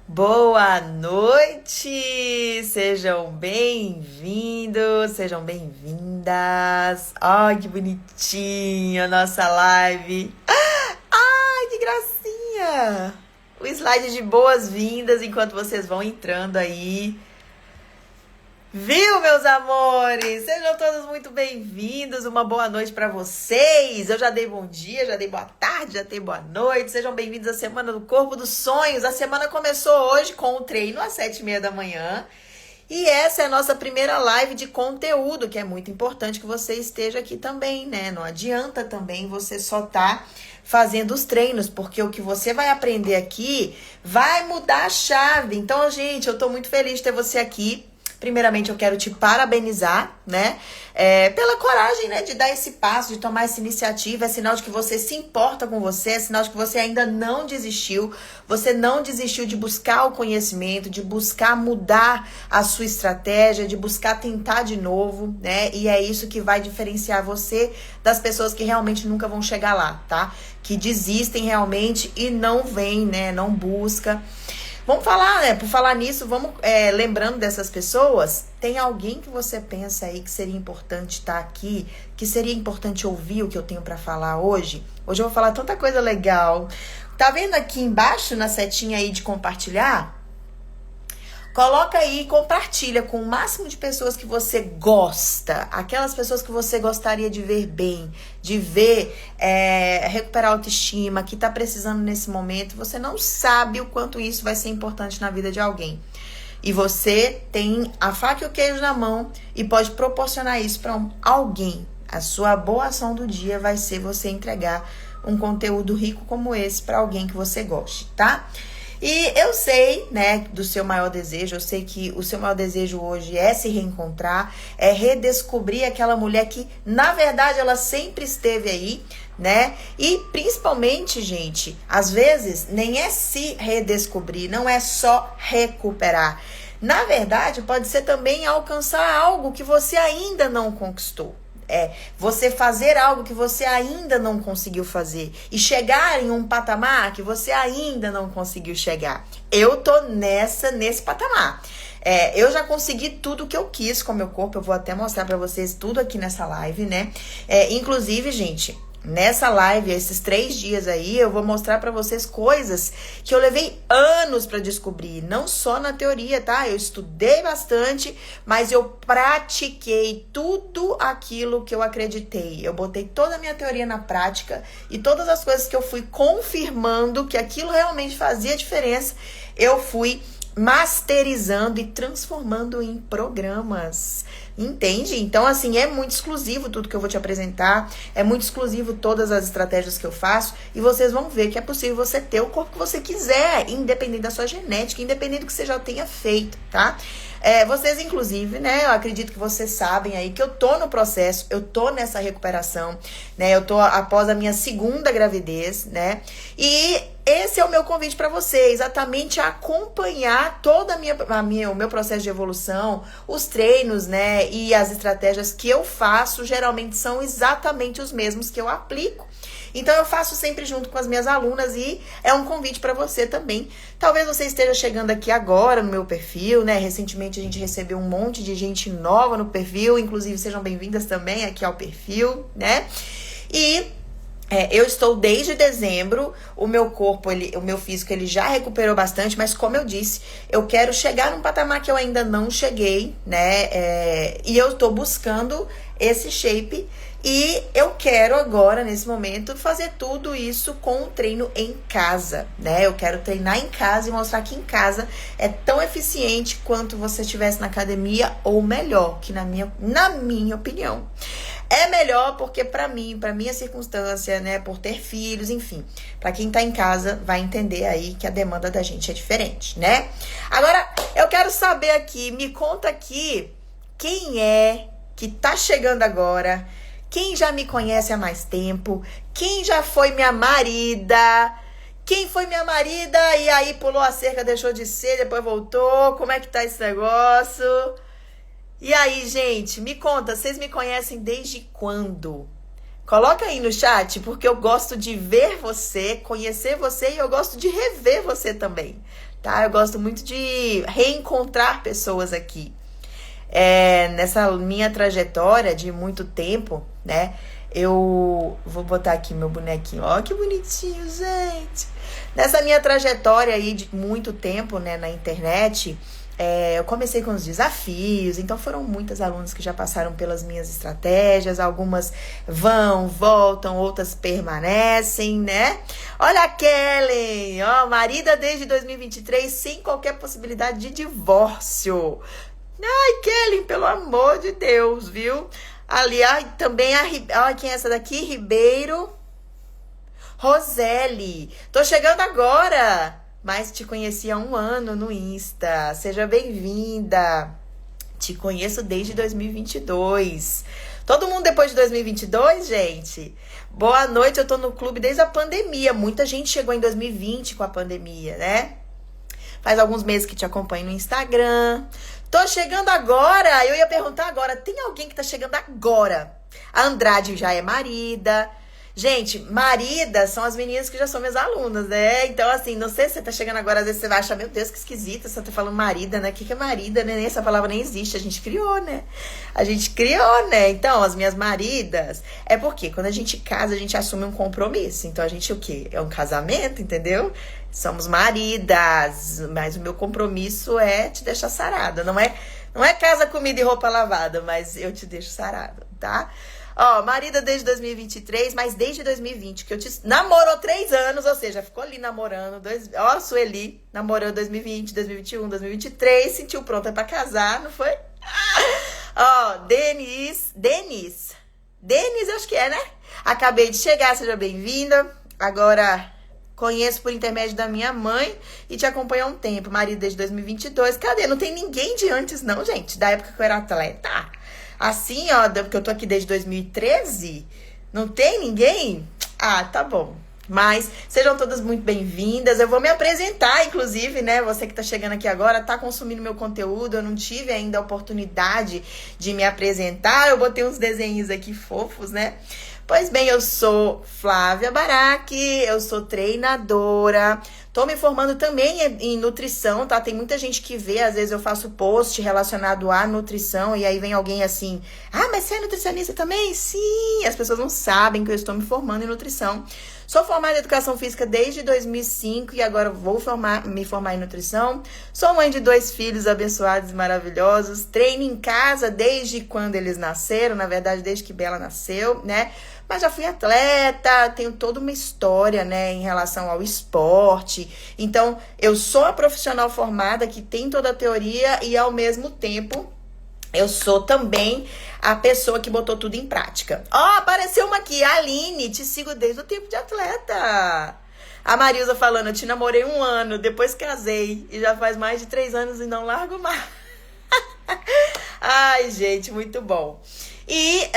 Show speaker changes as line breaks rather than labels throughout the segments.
Boa noite! Sejam bem-vindos, sejam bem-vindas. Ai, que bonitinha a nossa live. Ai, que gracinha! O slide de boas-vindas enquanto vocês vão entrando aí. Viu, meus amores? Sejam todos muito bem-vindos. Uma boa noite para vocês. Eu já dei bom dia, já dei boa tarde, já dei boa noite. Sejam bem-vindos à Semana do Corpo dos Sonhos. A semana começou hoje com o treino às 7h30 da manhã. E essa é a nossa primeira live de conteúdo, que é muito importante que você esteja aqui também, né? Não adianta também você só tá fazendo os treinos, porque o que você vai aprender aqui vai mudar a chave. Então, gente, eu tô muito feliz de ter você aqui. Primeiramente, eu quero te parabenizar, né? Pela coragem, né? De dar esse passo, de tomar essa iniciativa. É sinal de que você se importa com você, é sinal de que você ainda não desistiu. Você não desistiu de buscar o conhecimento, de buscar mudar a sua estratégia, de buscar tentar de novo, né? E é isso que vai diferenciar você das pessoas que realmente nunca vão chegar lá, tá? Que desistem realmente e não vêm, né? Não busca. Vamos falar, né? Por falar nisso, vamos lembrando dessas pessoas. Tem alguém que você pensa aí que seria importante estar aqui, que seria importante ouvir o que eu tenho pra falar hoje? Hoje eu vou falar tanta coisa legal. Tá vendo aqui embaixo na setinha aí de compartilhar? Coloca aí e compartilha com o máximo de pessoas que você gosta. Aquelas pessoas que você gostaria de ver bem, de ver recuperar a autoestima, que tá precisando nesse momento. Você não sabe o quanto isso vai ser importante na vida de alguém. E você tem a faca e o queijo na mão e pode proporcionar isso para alguém. A sua boa ação do dia vai ser você entregar um conteúdo rico como esse para alguém que você goste, tá? E eu sei, né, do seu maior desejo, eu sei que o seu maior desejo hoje é se reencontrar, é redescobrir aquela mulher que, na verdade, ela sempre esteve aí, né? E, principalmente, gente, às vezes, nem é se redescobrir, não é só recuperar. Na verdade, pode ser também alcançar algo que você ainda não conquistou. Você fazer algo que você ainda não conseguiu fazer e chegar em um patamar que você ainda não conseguiu chegar. Eu tô nesse patamar. Eu já consegui tudo que eu quis com o meu corpo. Eu vou até mostrar pra vocês tudo aqui nessa live, né? Inclusive, gente, nessa live, esses 3 dias aí, eu vou mostrar pra vocês coisas que eu levei anos pra descobrir. Não só na teoria, tá? Eu estudei bastante, mas eu pratiquei tudo aquilo que eu acreditei. Eu botei toda a minha teoria na prática e todas as coisas que eu fui confirmando que aquilo realmente fazia diferença, eu fui masterizando e transformando em programas. Entende? Então, assim, é muito exclusivo tudo que eu vou te apresentar, é muito exclusivo todas as estratégias que eu faço, e vocês vão ver que é possível você ter o corpo que você quiser, independente da sua genética, independente do que você já tenha feito, tá? Vocês, inclusive, né, eu acredito que vocês sabem aí que eu tô no processo, eu tô nessa recuperação, né, eu tô após a minha 2ª gravidez, né, e esse é o meu convite para você, exatamente acompanhar toda o meu processo de evolução, os treinos, né, e as estratégias que eu faço, geralmente são exatamente os mesmos que eu aplico. Então, eu faço sempre junto com as minhas alunas e é um convite para você também. Talvez você esteja chegando aqui agora no meu perfil, né? Recentemente a gente recebeu um monte de gente nova no perfil, inclusive sejam bem-vindas também aqui ao perfil, né? E eu estou desde dezembro, o meu corpo, o meu físico, ele já recuperou bastante, mas como eu disse, eu quero chegar num patamar que eu ainda não cheguei, né? E eu estou buscando esse shape. E eu quero agora, nesse momento, fazer tudo isso com o treino em casa, né? Eu quero treinar em casa e mostrar que em casa é tão eficiente quanto você estivesse na academia ou melhor, que na minha opinião. É melhor porque pra mim, pra minha circunstância, né, por ter filhos, enfim, pra quem tá em casa vai entender aí que a demanda da gente é diferente, né? Agora, eu quero saber aqui, me conta aqui, quem é que tá chegando agora? Quem já me conhece há mais tempo? Quem já foi minha marida? Quem foi minha marida e aí pulou a cerca, deixou de ser, depois voltou? Como é que tá esse negócio? E aí, gente, me conta, vocês me conhecem desde quando? Coloca aí no chat, porque eu gosto de ver você, conhecer você e eu gosto de rever você também, tá? Eu gosto muito de reencontrar pessoas aqui. Nessa minha trajetória de muito tempo, né? Eu vou botar aqui meu bonequinho. Ó, que bonitinho, gente! Nessa minha trajetória aí de muito tempo, né, na internet, eu comecei com os desafios, então foram muitas alunas que já passaram pelas minhas estratégias, algumas vão, voltam, outras permanecem, né? Olha a Kellen, ó, marida desde 2023 sem qualquer possibilidade de divórcio. Ai, Kellen, pelo amor de Deus, viu? Ali, também quem é essa daqui? Ribeiro. Roseli, tô chegando agora, mas te conheci há 1 ano no Insta. Seja bem-vinda. Te conheço desde 2022. Todo mundo depois de 2022, gente? Boa noite, eu tô no clube desde a pandemia. Muita gente chegou em 2020 com a pandemia, né? Faz alguns meses que te acompanho no Instagram. Tô chegando agora. Eu ia perguntar agora, tem alguém que tá chegando agora? A Andrade já é marida. Gente, maridas são as meninas que já são minhas alunas, né? Então, assim, não sei se você tá chegando agora, às vezes você vai achar, meu Deus, que esquisita, você tá falando marida, né? O que é marida, né? Essa palavra nem existe, a gente criou, né? A gente criou, né? Então, as minhas maridas, é porque quando a gente casa, a gente assume um compromisso. Então, a gente o quê? É um casamento, entendeu? Somos maridas, mas o meu compromisso é te deixar sarada. Não é casa, comida e roupa lavada, mas eu te deixo sarada, tá? Ó, marida desde 2023, mas desde 2020, que eu te namorou 3 anos, ou seja, ficou ali namorando. Ó, Sueli, namorou 2020, 2021, 2023, sentiu pronta pra casar, não foi? Ó, Denis, acho que é, né? Acabei de chegar, seja bem-vinda. Agora, conheço por intermédio da minha mãe e te acompanho há um tempo. Marido desde 2022. Cadê? Não tem ninguém de antes, não, gente, da época que eu era atleta. Assim, ó, porque eu tô aqui desde 2013, não tem ninguém? Ah, tá bom. Mas sejam todas muito bem-vindas. Eu vou me apresentar, inclusive, né? Você que tá chegando aqui agora, tá consumindo meu conteúdo. Eu não tive ainda a oportunidade de me apresentar. Eu botei uns desenhos aqui fofos, né? Pois bem, eu sou Flávia Baraque, eu sou treinadora, tô me formando também em nutrição, tá? Tem muita gente que vê, às vezes eu faço post relacionado à nutrição e aí vem alguém assim, mas você é nutricionista também? Sim, as pessoas não sabem que eu estou me formando em nutrição. Sou formada em educação física desde 2005 e agora vou me formar em nutrição. Sou mãe de 2 filhos abençoados e maravilhosos. Treino em casa desde quando eles nasceram, na verdade desde que Bela nasceu, né? Mas já fui atleta, tenho toda uma história, né, em relação ao esporte. Então, eu sou a profissional formada que tem toda a teoria e, ao mesmo tempo, eu sou também a pessoa que botou tudo em prática. Ó, apareceu uma aqui, a Aline, te sigo desde o tempo de atleta. A Marilza falando, eu te namorei 1 ano, depois casei e já faz mais de 3 anos e não largo mais. Ai, gente, muito bom. E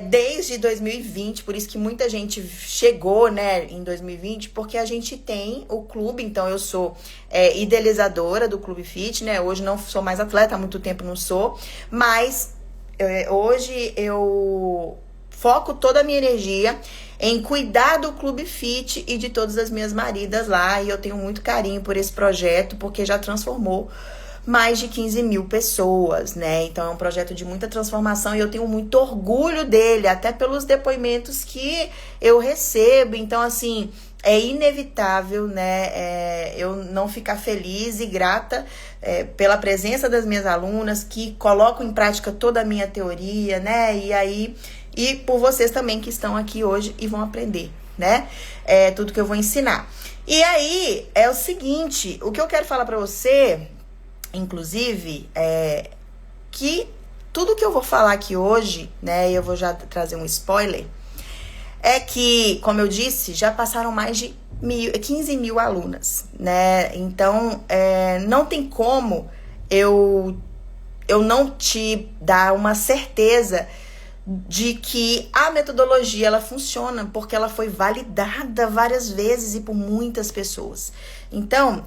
desde 2020, por isso que muita gente chegou, né, em 2020, porque a gente tem o clube, então eu sou idealizadora do Clube Fit, né, hoje não sou mais atleta, há muito tempo não sou, mas hoje eu foco toda a minha energia em cuidar do Clube Fit e de todas as minhas maridas lá, e eu tenho muito carinho por esse projeto, porque já transformou mais de 15 mil pessoas, né? Então é um projeto de muita transformação e eu tenho muito orgulho dele, até pelos depoimentos que eu recebo. Então, assim, é inevitável, né? Eu não ficar feliz e grata pela presença das minhas alunas que colocam em prática toda a minha teoria, né? E por vocês também que estão aqui hoje e vão aprender, né? Tudo que eu vou ensinar. E aí, é o seguinte, o que eu quero falar pra você, inclusive, que tudo que eu vou falar aqui hoje, né, eu vou já trazer um spoiler, é que, como eu disse, já passaram mais de 15 mil alunas, né, então não tem como eu não te dar uma certeza de que a metodologia, ela funciona, porque ela foi validada várias vezes e por muitas pessoas. Então,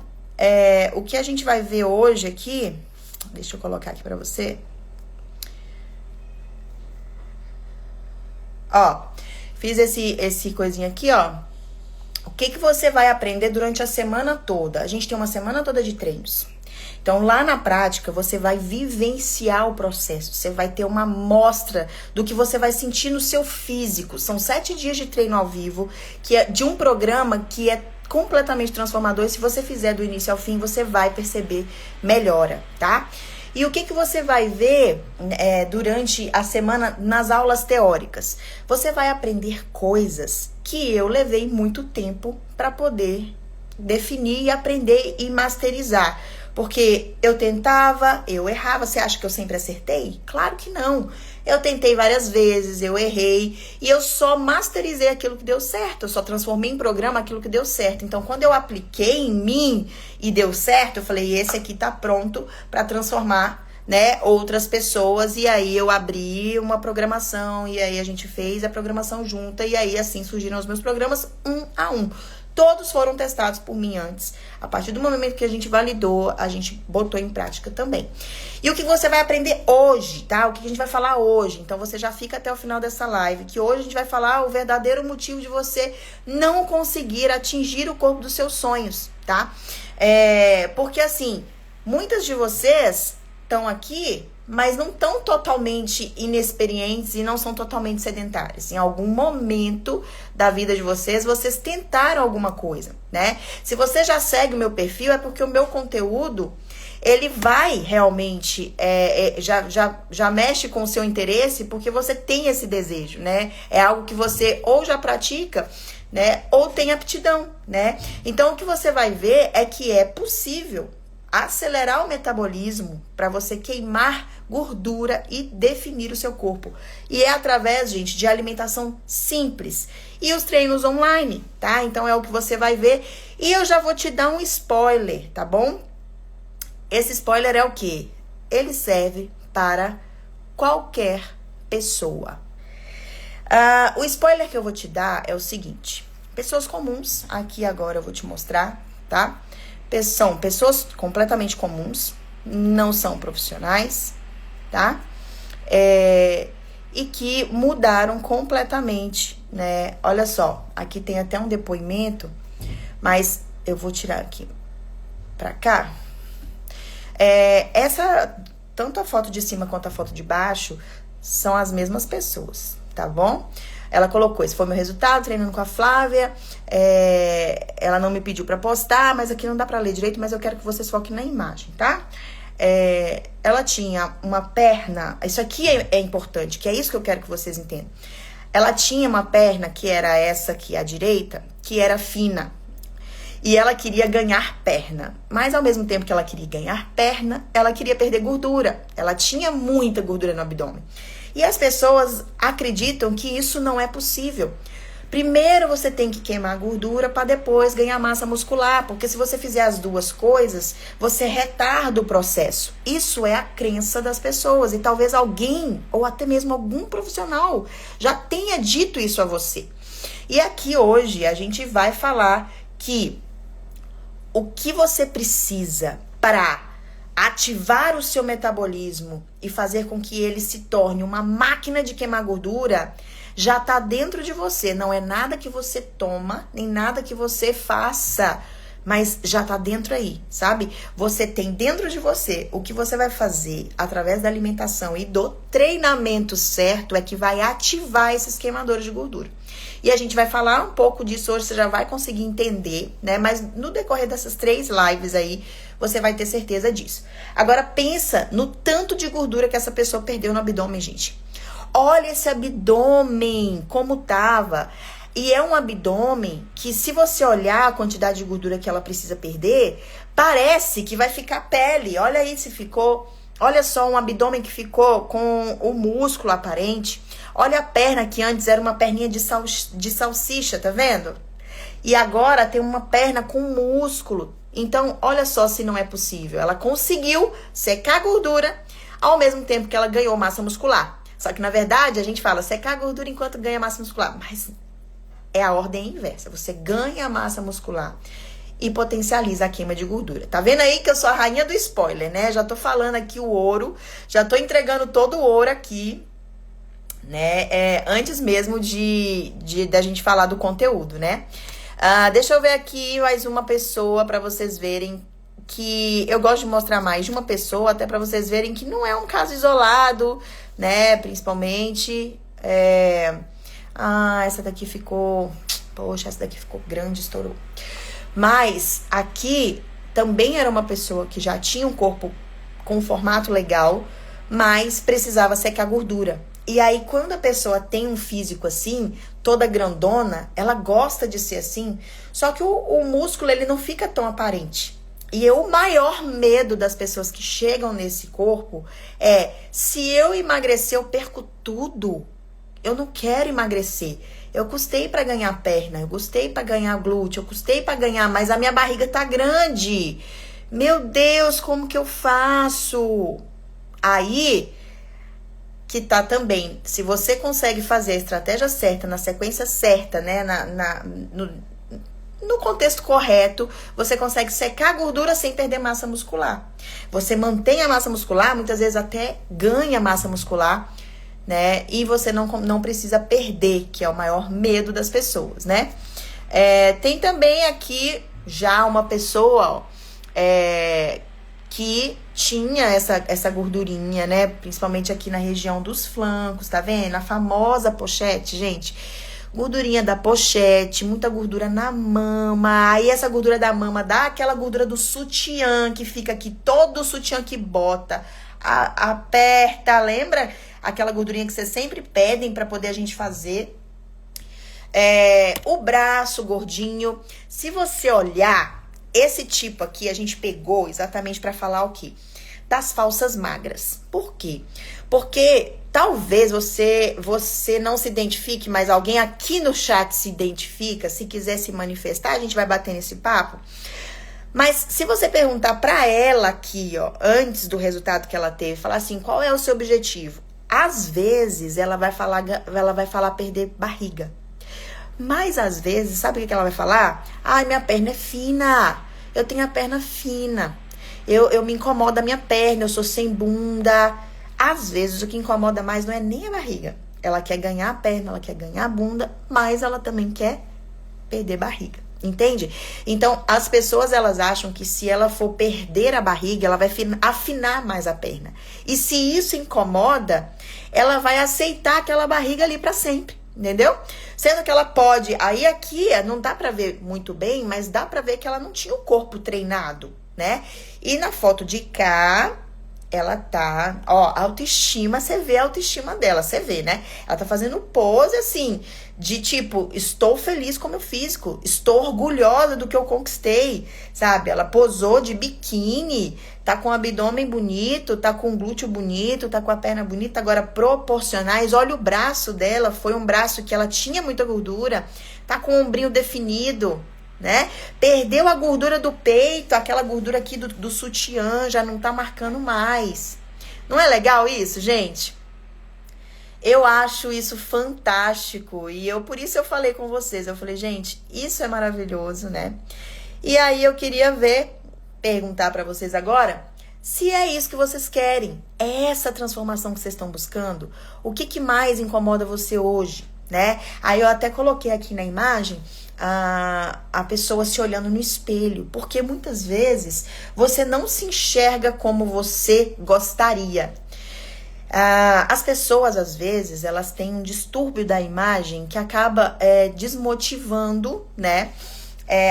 o que a gente vai ver hoje aqui, deixa eu colocar aqui pra você. Ó, fiz esse coisinha aqui, ó. O que que você vai aprender durante a semana toda? A gente tem uma semana toda de treinos. Então, lá na prática, você vai vivenciar o processo. Você vai ter uma amostra do que você vai sentir no seu físico. São 7 dias de treino ao vivo, que é de um programa que é completamente transformador. E se você fizer do início ao fim, você vai perceber melhora, tá? E o que você vai ver durante a semana nas aulas teóricas? Você vai aprender coisas que eu levei muito tempo para poder definir e aprender e masterizar. Porque eu tentava, eu errava. Você acha que eu sempre acertei? Claro que não. Eu tentei várias vezes, eu errei. E eu só masterizei aquilo que deu certo. Eu só transformei em programa aquilo que deu certo. Então, quando eu apliquei em mim e deu certo, eu falei, esse aqui tá pronto para transformar, né, outras pessoas. E aí eu abri uma programação. E aí a gente fez a programação junta. E aí assim surgiram os meus programas um a um. Todos foram testados por mim antes. A partir do momento que a gente validou, a gente botou em prática também. E o que você vai aprender hoje, tá? O que a gente vai falar hoje. Então, você já fica até o final dessa live. Que hoje a gente vai falar o verdadeiro motivo de você não conseguir atingir o corpo dos seus sonhos, tá? Porque, assim, muitas de vocês estão aqui, mas não estão totalmente inexperientes e não são totalmente sedentários. Em algum momento da vida de vocês, vocês tentaram alguma coisa, né? Se você já segue o meu perfil, é porque o meu conteúdo, ele vai realmente, já mexe com o seu interesse, porque você tem esse desejo, né? É algo que você ou já pratica, né? Ou tem aptidão, né? Então, o que você vai ver é que é possível acelerar o metabolismo para você queimar gordura e definir o seu corpo. E é através, gente, de alimentação simples. E os treinos online, tá? Então é o que você vai ver. E eu já vou te dar um spoiler, tá bom? Esse spoiler é o quê? Ele serve para qualquer pessoa. O spoiler que eu vou te dar é o seguinte. Pessoas comuns, aqui agora eu vou te mostrar, tá? São pessoas completamente comuns, não são profissionais, tá? E que mudaram completamente, né? Olha só, aqui tem até um depoimento, mas eu vou tirar aqui pra cá. Tanto a foto de cima quanto a foto de baixo são as mesmas pessoas, tá bom? Ela colocou, esse foi meu resultado, treinando com a Flávia. Ela não me pediu pra postar, mas aqui não dá pra ler direito, mas eu quero que vocês foquem na imagem, tá? Ela tinha uma perna, isso aqui é importante, que é isso que eu quero que vocês entendam. Ela tinha uma perna, que era essa aqui, à direita, que era fina. E ela queria ganhar perna. Mas ao mesmo tempo que ela queria ganhar perna, ela queria perder gordura. Ela tinha muita gordura no abdômen. E as pessoas acreditam que isso não é possível. Primeiro você tem que queimar a gordura para depois ganhar massa muscular. Porque se você fizer as duas coisas, você retarda o processo. Isso é a crença das pessoas. E talvez alguém, ou até mesmo algum profissional, já tenha dito isso a você. E aqui hoje a gente vai falar que o que você precisa para ativar o seu metabolismo e fazer com que ele se torne uma máquina de queimar gordura, já tá dentro de você. Não é nada que você toma, nem nada que você faça, mas já tá dentro aí, sabe? Você tem dentro de você. O que você vai fazer através da alimentação e do treinamento certo é que vai ativar esses queimadores de gordura. E a gente vai falar um pouco disso hoje, você já vai conseguir entender, né? Mas no decorrer dessas 3 lives aí, você vai ter certeza disso. Agora pensa no tanto de gordura que essa pessoa perdeu no abdômen, gente. Olha esse abdômen, como tava. E é um abdômen que, se você olhar a quantidade de gordura que ela precisa perder, parece que vai ficar pele. Olha aí se ficou. Olha só, um abdômen que ficou com o músculo aparente. Olha a perna, que antes era uma perninha de salsicha, tá vendo? E agora tem uma perna com músculo. Então, olha só se não é possível. Ela conseguiu secar a gordura ao mesmo tempo que ela ganhou massa muscular. Só que, na verdade, a gente fala secar a gordura enquanto ganha massa muscular. Mas é a ordem inversa. Você ganha massa muscular e potencializa a queima de gordura. Tá vendo aí que eu sou a rainha do spoiler, né? Já tô falando aqui o ouro, já tô entregando todo o ouro aqui, né? Antes mesmo da gente falar do conteúdo, né? Deixa eu ver aqui mais uma pessoa pra vocês verem que eu gosto de mostrar mais de uma pessoa, até pra vocês verem que não é um caso isolado, né? Principalmente. Essa daqui ficou. Poxa, essa daqui ficou grande, estourou. Mas aqui também era uma pessoa que já tinha um corpo com um formato legal, mas precisava secar gordura. E aí, quando a pessoa tem um físico assim, toda grandona, ela gosta de ser assim, só que o músculo, ele não fica tão aparente. E o maior medo das pessoas que chegam nesse corpo é, se eu emagrecer, eu perco tudo. Eu não quero emagrecer. Eu custei pra ganhar perna, eu custei pra ganhar glúteo, eu custei pra ganhar, mas a minha barriga tá grande. Meu Deus, como que eu faço? Aí que tá também, se você consegue fazer a estratégia certa, na sequência certa, né, no contexto correto, você consegue secar a gordura sem perder massa muscular. Você mantém a massa muscular, muitas vezes até ganha massa muscular, né, e você não precisa perder, que é o maior medo das pessoas, né. Tem também aqui já uma pessoa, ó, que tinha essa gordurinha, né? Principalmente aqui na região dos flancos, tá vendo? A famosa pochete, gente. Gordurinha da pochete, muita gordura na mama. Aí essa gordura da mama dá aquela gordura do sutiã que fica aqui, todo o sutiã que bota, aperta, lembra? Aquela gordurinha que vocês sempre pedem pra poder a gente fazer. O braço gordinho. Se você olhar, esse tipo aqui a gente pegou exatamente para falar o quê? Das falsas magras. Por quê? Porque talvez você não se identifique, mas alguém aqui no chat se identifica. Se quiser se manifestar, a gente vai bater nesse papo. Mas se você perguntar para ela aqui, ó, antes do resultado que ela teve, falar assim, qual é o seu objetivo? Às vezes ela vai falar perder barriga. Mas às vezes, sabe o que ela vai falar? Ai, minha perna é fina. Eu tenho a perna fina. Eu me incomoda a minha perna, eu sou sem bunda. Às vezes o que incomoda mais não é nem a barriga. Ela quer ganhar a perna, ela quer ganhar a bunda, mas ela também quer perder barriga. Entende? Então, as pessoas, elas acham que se ela for perder a barriga, ela vai afinar mais a perna. E se isso incomoda, ela vai aceitar aquela barriga ali pra sempre. Entendeu? Sendo que ela pode, aí aqui não dá pra ver muito bem, mas dá pra ver que ela não tinha o corpo treinado, né? E na foto de cá, ela tá, ó, autoestima, você vê a autoestima dela, você vê, né? Ela tá fazendo pose assim, de tipo, estou feliz com o meu físico, estou orgulhosa do que eu conquistei, sabe? Ela posou de biquíni, tá com o abdômen bonito, tá com o glúteo bonito, tá com a perna bonita, agora proporcionais. Olha o braço dela, foi um braço que ela tinha muita gordura, tá com o ombrinho definido, né? Perdeu a gordura do peito, aquela gordura aqui do sutiã, já não tá marcando mais. Não é legal isso, gente? Eu acho isso fantástico e por isso eu falei com vocês. Eu falei, gente, isso é maravilhoso, né? E aí eu queria perguntar pra vocês agora, se é isso que vocês querem, é essa transformação que vocês estão buscando, o que mais incomoda você hoje, né? Aí eu até coloquei aqui na imagem a pessoa se olhando no espelho, porque muitas vezes você não se enxerga como você gostaria. As pessoas, às vezes, elas têm um distúrbio da imagem que acaba desmotivando, né,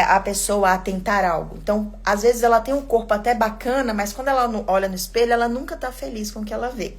a pessoa a tentar algo. Então, às vezes ela tem um corpo até bacana, mas quando ela olha no espelho, ela nunca tá feliz com o que ela vê.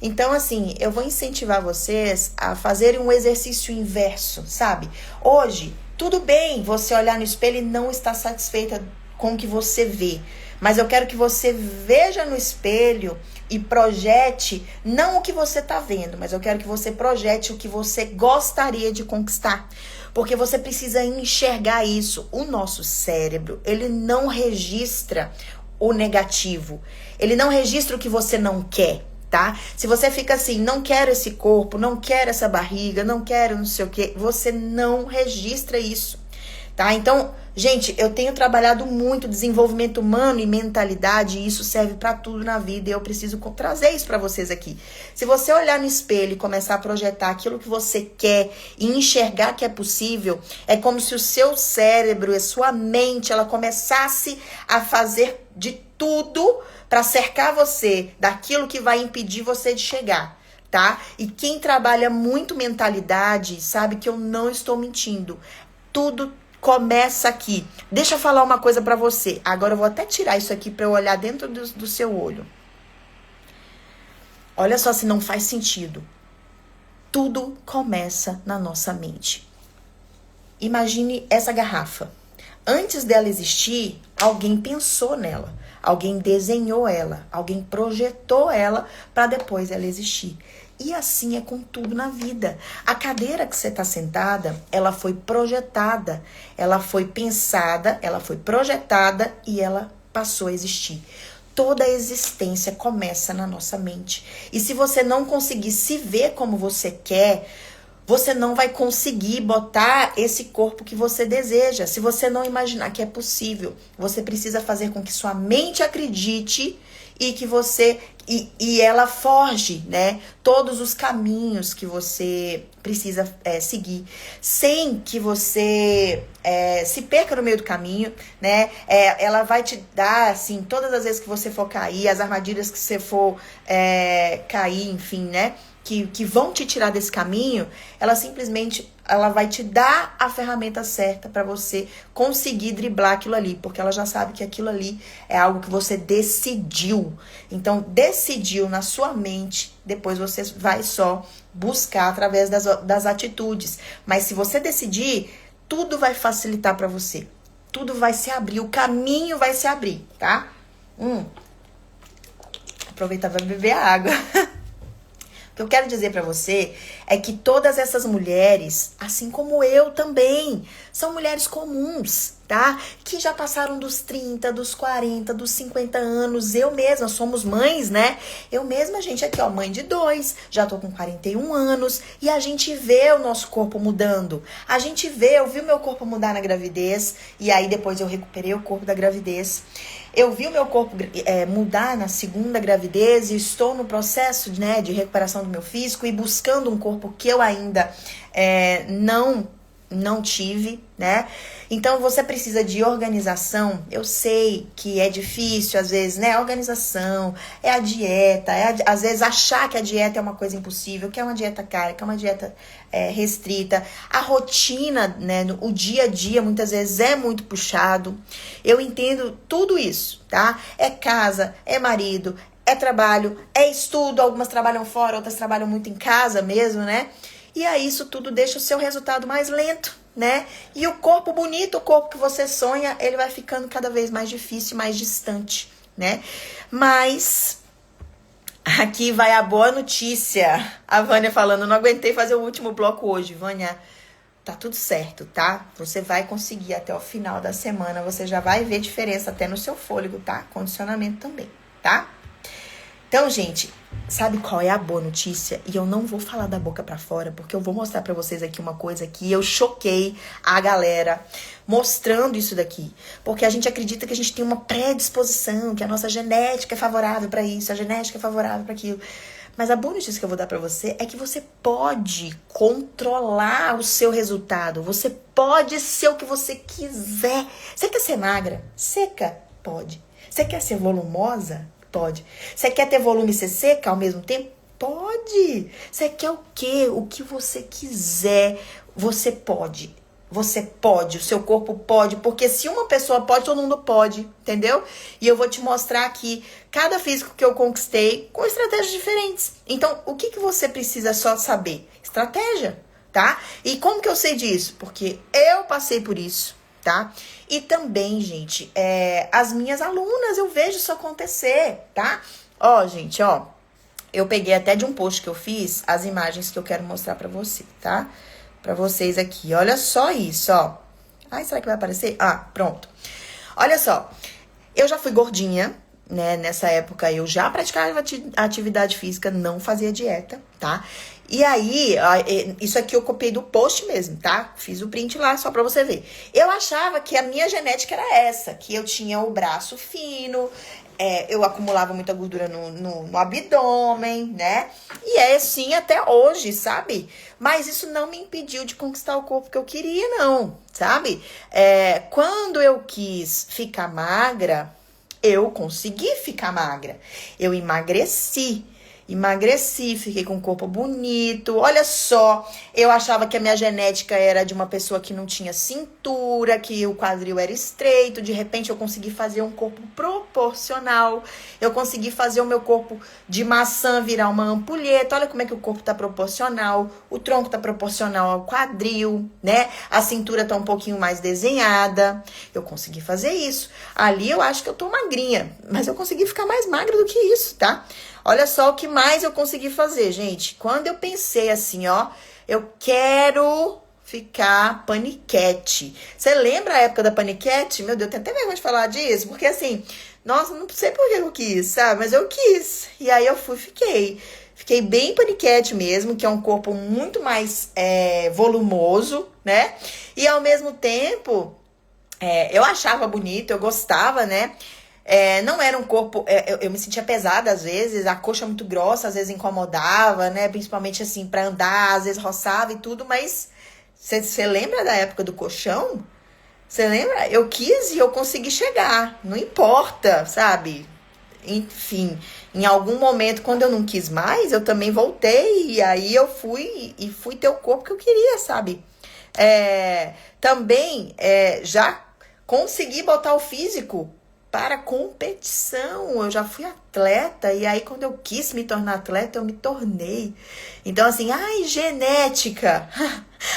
Então, assim, eu vou incentivar vocês a fazerem um exercício inverso, sabe? Hoje, tudo bem você olhar no espelho e não estar satisfeita com o que você vê. Mas eu quero que você veja no espelho e projete, não o que você tá vendo, mas eu quero que você projete o que você gostaria de conquistar. Porque você precisa enxergar isso. O nosso cérebro, ele não registra o negativo. Ele não registra o que você não quer, tá? Se você fica assim, não quero esse corpo, não quero essa barriga, não quero não sei o quê, você não registra isso, tá? Então, Gente, eu tenho trabalhado muito desenvolvimento humano e mentalidade, e isso serve pra tudo na vida, e eu preciso trazer isso pra vocês aqui. Se você olhar no espelho e começar a projetar aquilo que você quer e enxergar que é possível, é como se o seu cérebro e a sua mente, ela começasse a fazer de tudo pra cercar você daquilo que vai impedir você de chegar, tá? E quem trabalha muito mentalidade sabe que eu não estou mentindo. Tudo começa aqui. Deixa eu falar uma coisa pra você. Agora eu vou até tirar isso aqui pra eu olhar dentro do seu olho. Olha só se não faz sentido. Tudo começa na nossa mente. Imagine essa garrafa. Antes dela existir, alguém pensou nela. Alguém desenhou ela. Alguém projetou ela para depois ela existir. E assim é com tudo na vida. A cadeira que você está sentada, ela foi projetada, ela foi pensada, ela foi projetada e ela passou a existir. Toda a existência começa na nossa mente. E se você não conseguir se ver como você quer, você não vai conseguir botar esse corpo que você deseja. Se você não imaginar que é possível, você precisa fazer com que sua mente acredite e que você e ela forge, né, todos os caminhos que você precisa seguir, sem que você se perca no meio do caminho, né? Ela vai te dar, assim, todas as vezes que você for cair, as armadilhas que você for cair, enfim, né? Que vão te tirar desse caminho, ela simplesmente vai te dar a ferramenta certa para você conseguir driblar aquilo ali, porque ela já sabe que aquilo ali é algo que você decidiu. Então, decidiu na sua mente, depois você vai só buscar através das atitudes. Mas se você decidir, tudo vai facilitar para você. Tudo vai se abrir, o caminho vai se abrir, tá? Aproveitar para beber a água. O que eu quero dizer pra você é que todas essas mulheres, assim como eu também, são mulheres comuns, tá? Que já passaram dos 30, dos 40, dos 50 anos. Eu mesma, somos mães, né? Eu mesma, gente, aqui ó, mãe de 2, já tô com 41 anos e a gente vê o nosso corpo mudando. A gente vê, eu vi o meu corpo mudar na gravidez e aí depois eu recuperei o corpo da gravidez. Eu vi o meu corpo mudar na segunda gravidez e estou no processo, né, de recuperação do meu físico e buscando um corpo que eu ainda não tive, né? Então, você precisa de organização. Eu sei que é difícil, às vezes, né? A organização, é a dieta, às vezes achar que a dieta é uma coisa impossível, que é uma dieta cara, que é uma dieta restrita. A rotina, né? O dia a dia, muitas vezes, é muito puxado. Eu entendo tudo isso, tá? É casa, é marido, é trabalho, é estudo. Algumas trabalham fora, outras trabalham muito em casa mesmo, né? E aí, isso tudo deixa o seu resultado mais lento, né? E o corpo bonito, o corpo que você sonha, ele vai ficando cada vez mais difícil, mais distante, né? Mas aqui vai a boa notícia. A Vânia falando, não aguentei fazer o último bloco hoje. Vânia, tá tudo certo, tá? Você vai conseguir até o final da semana, você já vai ver diferença até no seu fôlego, tá? Condicionamento também, tá? Então, gente, sabe qual é a boa notícia? E eu não vou falar da boca pra fora, porque eu vou mostrar pra vocês aqui uma coisa que eu choquei a galera mostrando isso daqui. Porque a gente acredita que a gente tem uma predisposição, que a nossa genética é favorável pra isso, a genética é favorável pra aquilo. Mas a boa notícia que eu vou dar pra você é que você pode controlar o seu resultado. Você pode ser o que você quiser. Você quer ser magra? Seca? Pode. Você quer ser volumosa? Pode. Você quer ter volume e ser seca ao mesmo tempo? Pode. Você quer o quê? O que você quiser, você pode. Você pode, o seu corpo pode, porque se uma pessoa pode, todo mundo pode, entendeu? E eu vou te mostrar aqui cada físico que eu conquistei com estratégias diferentes. Então, o que você precisa só saber? Estratégia, tá? E como que eu sei disso? Porque eu passei por isso, tá? E também, gente, as minhas alunas, eu vejo isso acontecer, tá? Ó, gente, ó, eu peguei até de um post que eu fiz as imagens que eu quero mostrar pra você, tá? Pra vocês aqui, olha só isso, ó. Ai, será que vai aparecer? Ah, pronto. Olha só, eu já fui gordinha, né? Nessa época eu já praticava atividade física, não fazia dieta, tá? E aí, isso aqui eu copiei do post mesmo, tá? Fiz o print lá só pra você ver. Eu achava que a minha genética era essa, que eu tinha o braço fino, eu acumulava muita gordura no abdômen, né? E é assim até hoje, sabe? Mas isso não me impediu de conquistar o corpo que eu queria, não, sabe? Quando eu quis ficar magra, eu consegui ficar magra. Eu emagreci, fiquei com um corpo bonito. Olha só, eu achava que a minha genética era de uma pessoa que não tinha cintura, que o quadril era estreito. De repente eu consegui fazer um corpo proporcional. Eu consegui fazer o meu corpo de maçã virar uma ampulheta. Olha como é que o corpo tá proporcional. O tronco tá proporcional ao quadril, né? A cintura tá um pouquinho mais desenhada. Eu consegui fazer isso. Ali eu acho que eu tô magrinha, mas eu consegui ficar mais magra do que isso, tá? Olha só o que mais eu consegui fazer, gente. Quando eu pensei assim, ó, eu quero ficar paniquete. Você lembra a época da paniquete? Meu Deus, eu tenho até vergonha de falar disso, porque assim, nossa, não sei por que eu quis, sabe? Mas eu quis. E aí eu fiquei. Fiquei bem paniquete mesmo, que é um corpo muito mais volumoso, né? E ao mesmo tempo, eu achava bonito, eu gostava, né? Não era um corpo, eu me sentia pesada às vezes, a coxa muito grossa, às vezes incomodava, né? Principalmente assim, pra andar, às vezes roçava e tudo, mas você lembra da época do colchão? Você lembra? Eu quis e eu consegui chegar, não importa, sabe? Enfim, em algum momento, quando eu não quis mais, eu também voltei e aí eu fui ter o corpo que eu queria, sabe? Também já consegui botar o físico para competição. Eu já fui atleta e aí quando eu quis me tornar atleta, eu me tornei. Então assim, ai, genética.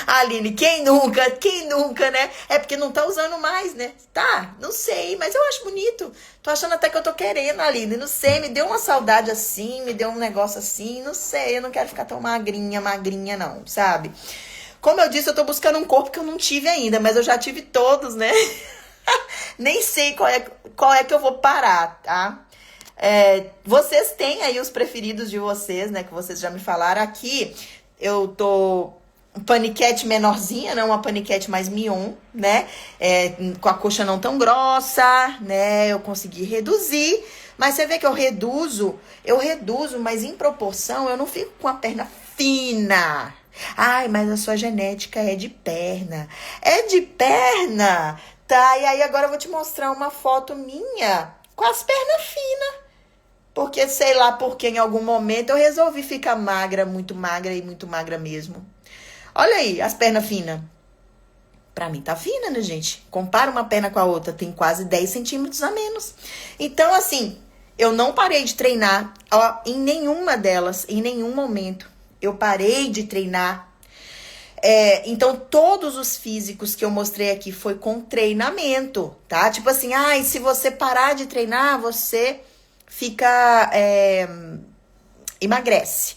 Aline, quem nunca, né? É porque não tá usando mais, né? Tá, não sei, mas eu acho bonito. Tô achando até que eu tô querendo, Aline, não sei, me deu uma saudade assim, me deu um negócio assim, não sei, eu não quero ficar tão magrinha não, sabe? Como eu disse, eu tô buscando um corpo que eu não tive ainda, mas eu já tive todos, né? Nem sei qual é que eu vou parar, tá? Vocês têm aí os preferidos de vocês, né? Que vocês já me falaram aqui. Eu tô paniquete menorzinha, né? Uma paniquete mais mignon, né? Com a coxa não tão grossa, né? Eu consegui reduzir. Mas você vê que eu reduzo, mas em proporção eu não fico com a perna fina. Ai, mas a sua genética é de perna. É de perna? Tá, e aí agora eu vou te mostrar uma foto minha com as pernas finas. Porque, sei lá, porque em algum momento eu resolvi ficar magra, muito magra e muito magra mesmo. Olha aí, as pernas finas. Pra mim tá fina, né, gente? Compara uma perna com a outra, tem quase 10 centímetros a menos. Então, assim, eu não parei de treinar, ó, em nenhuma delas, em nenhum momento. Eu parei de treinar. Então, todos os físicos que eu mostrei aqui foi com treinamento, tá? Tipo assim, se você parar de treinar, você fica... emagrece.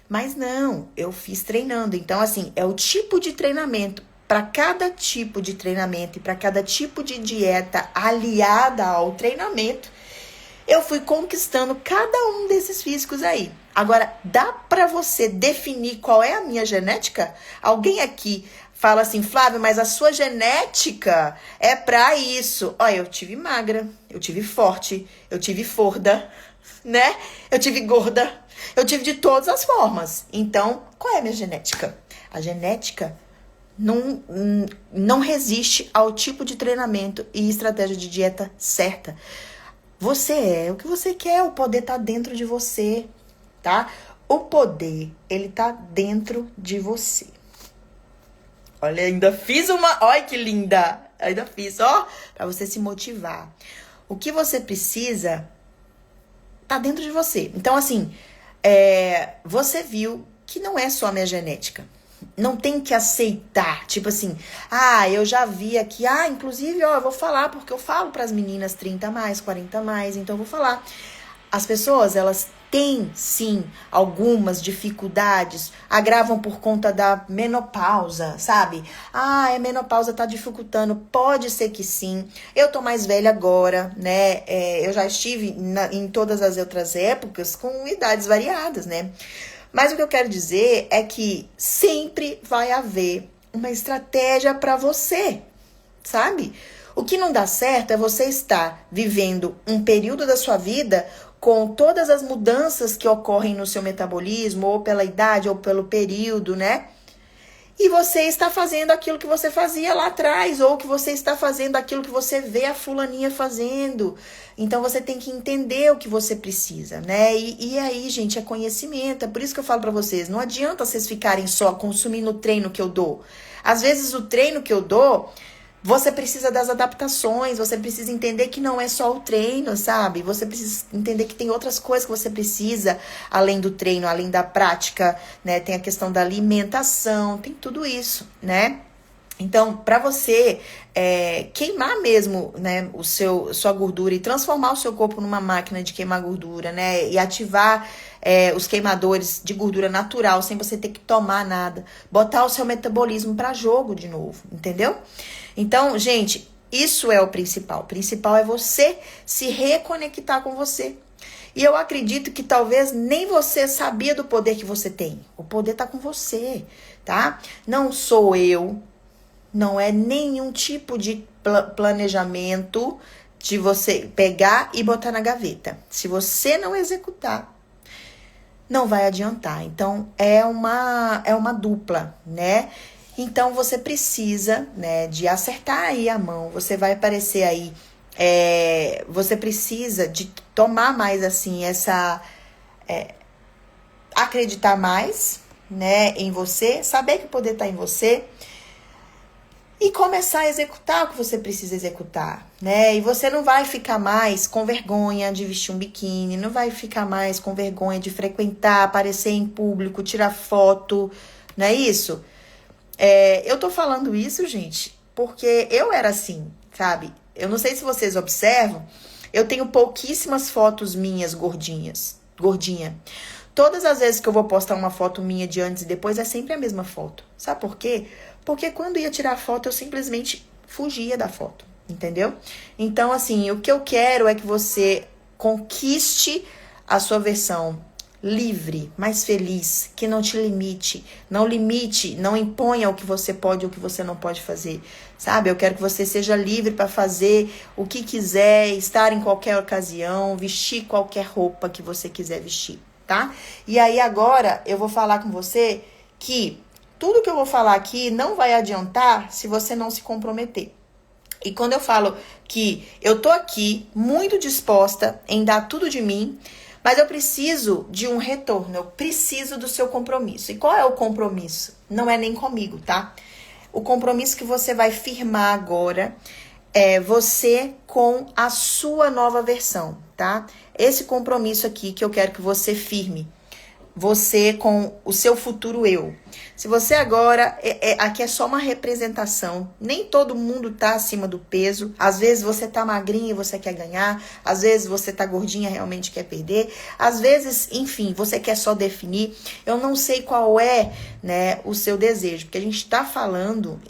Mas não, eu fiz treinando. Então, assim, é o tipo de treinamento. Para cada tipo de treinamento e para cada tipo de dieta aliada ao treinamento, eu fui conquistando cada um desses físicos aí. Agora, dá pra você definir qual é a minha genética? Alguém aqui fala assim, Flávia, mas a sua genética é pra isso. Olha, eu tive magra, eu tive forte, eu tive forda, né? Eu tive gorda, eu tive de todas as formas. Então, qual é a minha genética? A genética não resiste ao tipo de treinamento e estratégia de dieta certa. Você é o que você quer, o poder tá dentro de você, tá? O poder, ele tá dentro de você. Olha, ainda fiz uma... Olha que linda! Ainda fiz, ó, pra você se motivar. O que você precisa tá dentro de você. Então, assim, você viu que não é só a minha genética. Não tem que aceitar, tipo assim, eu já vi aqui, inclusive, eu vou falar, porque eu falo pras meninas 30 mais, 40 mais, então eu vou falar. As pessoas, elas têm, sim, algumas dificuldades, agravam por conta da menopausa, sabe? Ah, a menopausa tá dificultando. Pode ser que sim. Eu tô mais velha agora, né? Eu já estive em todas as outras épocas com idades variadas, né? Mas o que eu quero dizer é que sempre vai haver uma estratégia para você, sabe? O que não dá certo é você estar vivendo um período da sua vida com todas as mudanças que ocorrem no seu metabolismo, ou pela idade, ou pelo período, né? E você está fazendo aquilo que você fazia lá atrás, ou que você está fazendo aquilo que você vê a fulaninha fazendo. Então, você tem que entender o que você precisa, né? E aí, gente, é conhecimento. É por isso que eu falo pra vocês, não adianta vocês ficarem só consumindo o treino que eu dou. Às vezes, o treino que eu dou, você precisa das adaptações, você precisa entender que não é só o treino, sabe? Você precisa entender que tem outras coisas que você precisa, além do treino, além da prática, né? Tem a questão da alimentação, tem tudo isso, né? Então, para você queimar mesmo, né, sua gordura e transformar o seu corpo numa máquina de queimar gordura, né? E ativar os queimadores de gordura natural, sem você ter que tomar nada. Botar o seu metabolismo para jogo de novo, entendeu? Então, gente, isso é o principal. O principal é você se reconectar com você. E eu acredito que talvez nem você sabia do poder que você tem. O poder tá com você, tá? Não sou eu, não é nenhum tipo de planejamento de você pegar e botar na gaveta. Se você não executar, não vai adiantar. Então, é uma dupla, né? Então, você precisa, né, de acertar aí a mão. Você vai aparecer aí. Você precisa de tomar mais, assim, acreditar mais, né, em você. Saber que o poder tá em você. E começar a executar o que você precisa executar, né? E você não vai ficar mais com vergonha de vestir um biquíni. Não vai ficar mais com vergonha de frequentar, aparecer em público, tirar foto. Não é isso? Eu tô falando isso, gente, porque eu era assim, sabe? Eu não sei se vocês observam, eu tenho pouquíssimas fotos minhas gordinha. Todas as vezes que eu vou postar uma foto minha de antes e depois, é sempre a mesma foto. Sabe por quê? Porque quando ia tirar foto, eu simplesmente fugia da foto, entendeu? Então, assim, o que eu quero é que você conquiste a sua versão livre, mais feliz, que não te limite, não imponha o que você pode ou o que você não pode fazer, sabe? Eu quero que você seja livre para fazer o que quiser, estar em qualquer ocasião, vestir qualquer roupa que você quiser vestir, tá? E aí agora eu vou falar com você que tudo que eu vou falar aqui não vai adiantar se você não se comprometer. E quando eu falo que eu tô aqui muito disposta em dar tudo de mim, mas eu preciso de um retorno, eu preciso do seu compromisso. E qual é o compromisso? Não é nem comigo, tá? O compromisso que você vai firmar agora é você com a sua nova versão, tá? Esse compromisso aqui que eu quero que você firme. Você com o seu futuro eu. Se você agora, aqui é só uma representação, nem todo mundo tá acima do peso, às vezes você tá magrinha e você quer ganhar, às vezes você tá gordinha e realmente quer perder, às vezes, enfim, você quer só definir, eu não sei qual é, né, o seu desejo, porque a gente tá falando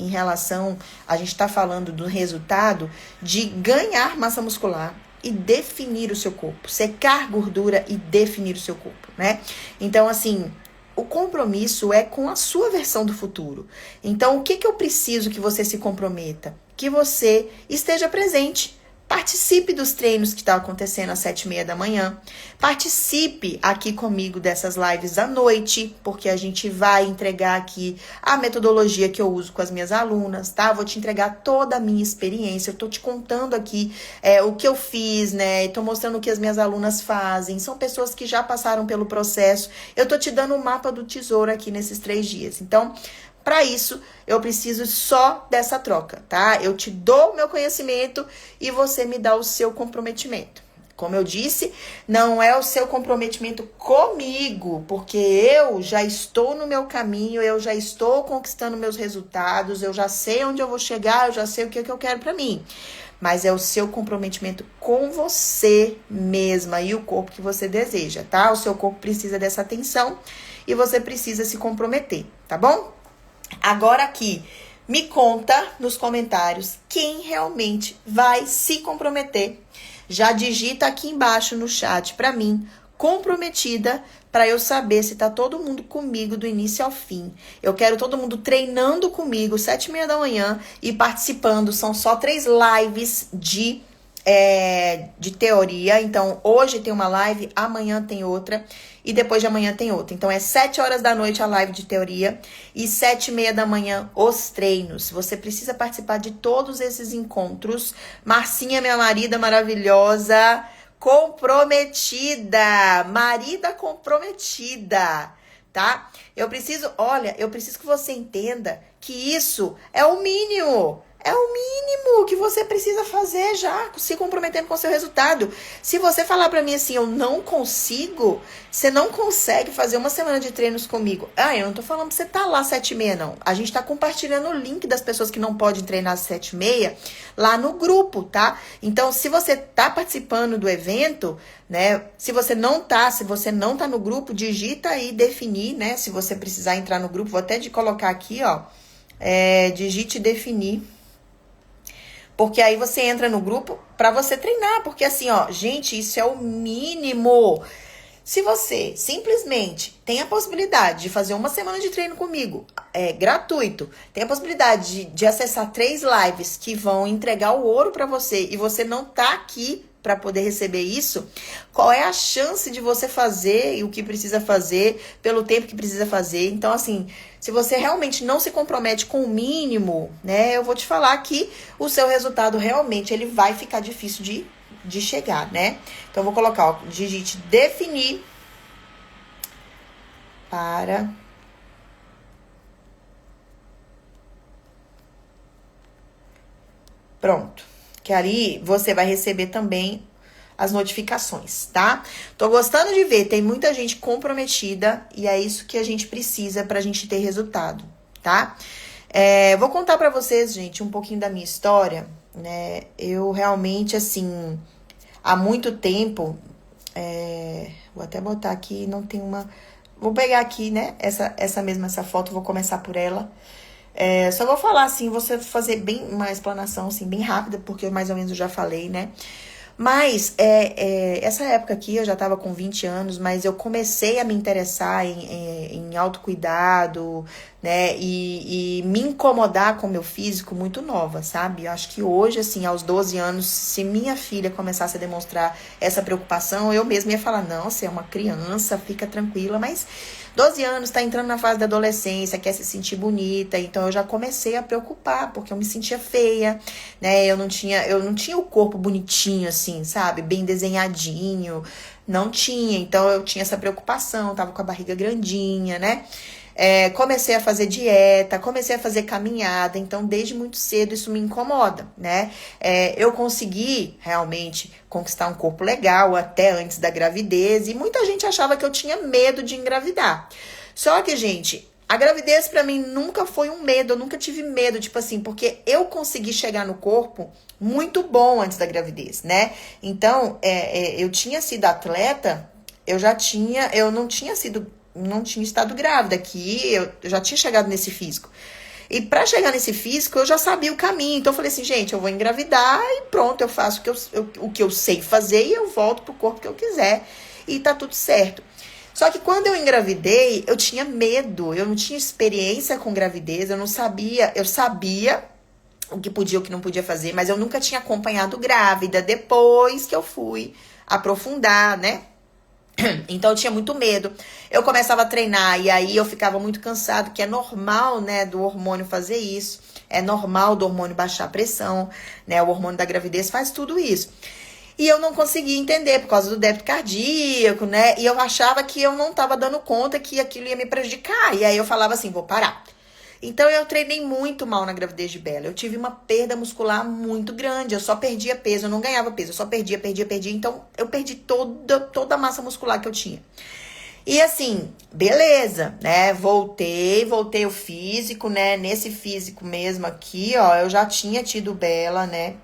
do resultado de ganhar massa muscular, e definir o seu corpo, secar gordura e definir o seu corpo, né? Então, assim, o compromisso é com a sua versão do futuro. Então, o que eu preciso que você se comprometa? Que você esteja presente. Participe dos treinos que estão acontecendo às 7h30 da manhã. Participe aqui comigo dessas lives à noite, porque a gente vai entregar aqui a metodologia que eu uso com as minhas alunas, tá? Vou te entregar toda a minha experiência. Eu tô te contando aqui o que eu fiz, né? Tô mostrando o que as minhas alunas fazem. São pessoas que já passaram pelo processo. Eu tô te dando o mapa do tesouro aqui nesses 3 dias. Então, para isso, eu preciso só dessa troca, tá? Eu te dou o meu conhecimento e você me dá o seu comprometimento. Como eu disse, não é o seu comprometimento comigo, porque eu já estou no meu caminho, eu já estou conquistando meus resultados, eu já sei onde eu vou chegar, eu já sei o que eu quero para mim. mas é o seu comprometimento com você mesma e o corpo que você deseja, tá? O seu corpo precisa dessa atenção e você precisa se comprometer, tá bom? Agora aqui, me conta nos comentários quem realmente vai se comprometer. Já digita aqui embaixo no chat pra mim, comprometida, para eu saber se tá todo mundo comigo do início ao fim. Eu quero todo mundo treinando comigo, 7h30 da manhã, e participando. São só 3 lives de teoria. Então, hoje tem uma live, amanhã tem outra, e depois de amanhã tem outra. Então, é 7 horas da noite a live de teoria, e 7h30 da manhã os treinos. Você precisa participar de todos esses encontros. Marcinha, minha marida maravilhosa, comprometida, marida comprometida, tá? Eu preciso que você entenda que isso é o mínimo. É o mínimo que você precisa fazer já, se comprometendo com o seu resultado. Se você falar pra mim assim, eu não consigo, você não consegue fazer uma semana de treinos comigo. Eu não tô falando pra você tá lá às 7h30, não. A gente tá compartilhando o link das pessoas que não podem treinar às 7h30 lá no grupo, tá? Então, se você tá participando do evento, né? Se você não tá no grupo, digita aí, definir, né? Se você precisar entrar no grupo, vou até colocar aqui, ó. Digite definir. Porque aí você entra no grupo pra você treinar. Porque assim, ó, gente, isso é o mínimo. Se você simplesmente tem a possibilidade de fazer uma semana de treino comigo, gratuito, tem a possibilidade de acessar 3 lives que vão entregar o ouro pra você e você não tá aqui para poder receber isso, qual é a chance de você fazer o que precisa fazer, pelo tempo que precisa fazer? Então, assim, se você realmente não se compromete com o mínimo, né, eu vou te falar que o seu resultado realmente ele vai ficar difícil de chegar, né? Então, eu vou colocar, ó, digite definir para... Pronto. Que ali você vai receber também as notificações, tá? Tô gostando de ver, tem muita gente comprometida e é isso que a gente precisa pra gente ter resultado, tá? Vou contar pra vocês, gente, um pouquinho da minha história, né? Eu realmente, assim, há muito tempo, vou até botar aqui, não tem uma... Vou pegar aqui, né, essa foto, vou começar por ela. Só vou falar assim, você fazer bem uma explanação assim, bem rápida, porque mais ou menos eu já falei, né? Mas essa época aqui eu já tava com 20 anos, mas eu comecei a me interessar em autocuidado, né? E me incomodar com o meu físico muito nova, sabe? Eu acho que hoje, assim, aos 12 anos, se minha filha começasse a demonstrar essa preocupação, eu mesma ia falar, não, você é uma criança, fica tranquila, mas 12 anos, tá entrando na fase da adolescência, quer se sentir bonita, então eu já comecei a preocupar, porque eu me sentia feia, né? Eu não tinha o corpo bonitinho, assim, sabe? Bem desenhadinho, não tinha, então eu tinha essa preocupação, tava com a barriga grandinha, né? Comecei a fazer dieta, comecei a fazer caminhada, então desde muito cedo isso me incomoda, né? Eu consegui realmente conquistar um corpo legal até antes da gravidez e muita gente achava que eu tinha medo de engravidar. Só que, gente, a gravidez pra mim nunca foi um medo, eu nunca tive medo, tipo assim, porque eu consegui chegar no corpo muito bom antes da gravidez, né? Então, eu tinha sido atleta, eu não tinha estado grávida, que eu já tinha chegado nesse físico. E pra chegar nesse físico, eu já sabia o caminho. Então, eu falei assim, gente, eu vou engravidar e pronto, eu faço o que eu sei fazer e eu volto pro corpo que eu quiser. E tá tudo certo. Só que quando eu engravidei, eu tinha medo, eu não tinha experiência com gravidez, eu não sabia, eu sabia o que podia, o que não podia fazer, mas eu nunca tinha acompanhado grávida, depois que eu fui aprofundar, né? Então eu tinha muito medo. Eu começava a treinar e aí eu ficava muito cansado, que é normal, né, do hormônio fazer isso. É normal do hormônio baixar a pressão, né? O hormônio da gravidez faz tudo isso. E eu não conseguia entender por causa do débito cardíaco, né? E eu achava que eu não estava dando conta que aquilo ia me prejudicar. E aí eu falava assim, vou parar. Então, eu treinei muito mal na gravidez de Bela. Eu tive uma perda muscular muito grande. Eu só perdia peso, eu não ganhava peso. Eu só perdia. Então, eu perdi toda a massa muscular que eu tinha. E assim, beleza, né? Voltei o físico, né? Nesse físico mesmo aqui, ó, eu já tinha tido Bela, né?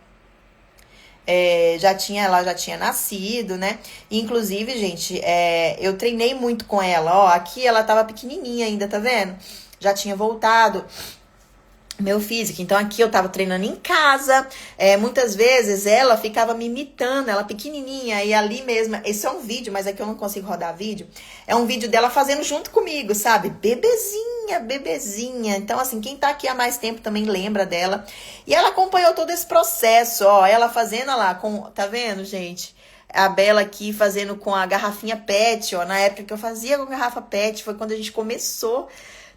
Ela já tinha nascido, né? Inclusive, gente, eu treinei muito com ela. Ó, aqui ela tava pequenininha ainda, tá vendo? Já tinha voltado meu físico. Então aqui eu tava treinando em casa. Muitas vezes ela ficava me imitando, ela pequenininha, e ali mesmo. Esse é um vídeo, mas aqui eu não consigo rodar vídeo. É um vídeo dela fazendo junto comigo, sabe? Bebezinha, bebezinha. Então, assim, quem tá aqui há mais tempo também lembra dela. E ela acompanhou todo esse processo, ó. Ela fazendo lá com. Tá vendo, gente? A Bela aqui fazendo com a garrafinha PET, ó. Na época que eu fazia com garrafa PET, foi quando a gente começou,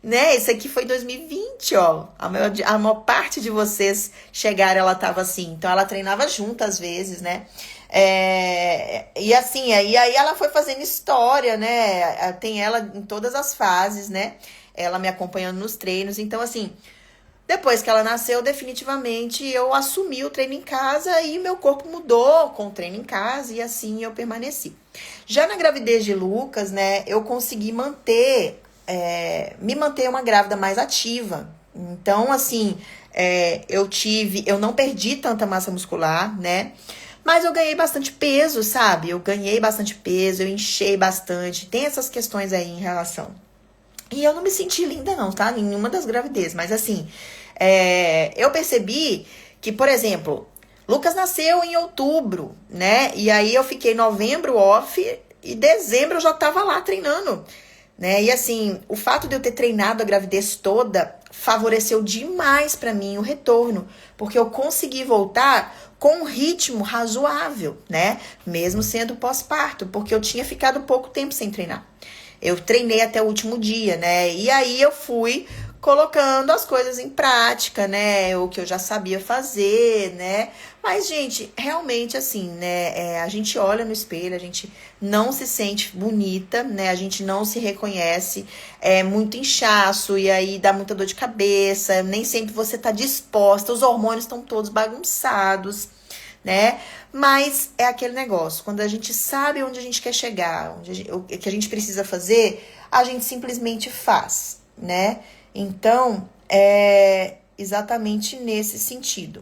né? Esse aqui foi 2020, ó. A maior parte de vocês chegaram, ela tava assim. Então, ela treinava junto às vezes, né? E assim, aí ela foi fazendo história, né? Tem ela em todas as fases, né? Ela me acompanhando nos treinos. Então, assim, depois que ela nasceu, definitivamente eu assumi o treino em casa e meu corpo mudou com o treino em casa e assim eu permaneci. Já na gravidez de Lucas, né? Eu consegui me manter uma grávida mais ativa. Então, assim, eu não perdi tanta massa muscular, né? Mas eu ganhei bastante peso, sabe? Eu ganhei bastante peso, eu enchei bastante. Tem essas questões aí em relação. E eu não me senti linda não, tá? Nenhuma das gravidezes. Mas assim, eu percebi que, por exemplo, Lucas nasceu em outubro, né? E aí eu fiquei novembro off e dezembro eu já tava lá treinando, né? E assim, o fato de eu ter treinado a gravidez toda favoreceu demais pra mim o retorno, porque eu consegui voltar com um ritmo razoável, né? Mesmo sendo pós-parto, porque eu tinha ficado pouco tempo sem treinar. Eu treinei até o último dia, né? E aí eu fui colocando as coisas em prática, né? O que eu já sabia fazer, né? Mas, gente, realmente assim, né? A gente olha no espelho, a gente não se sente bonita, né? A gente não se reconhece, é muito inchaço e aí dá muita dor de cabeça, nem sempre você tá disposta, os hormônios estão todos bagunçados, né? Mas é aquele negócio, quando a gente sabe onde a gente quer chegar, o que a gente precisa fazer, a gente simplesmente faz, né? Então, é exatamente nesse sentido.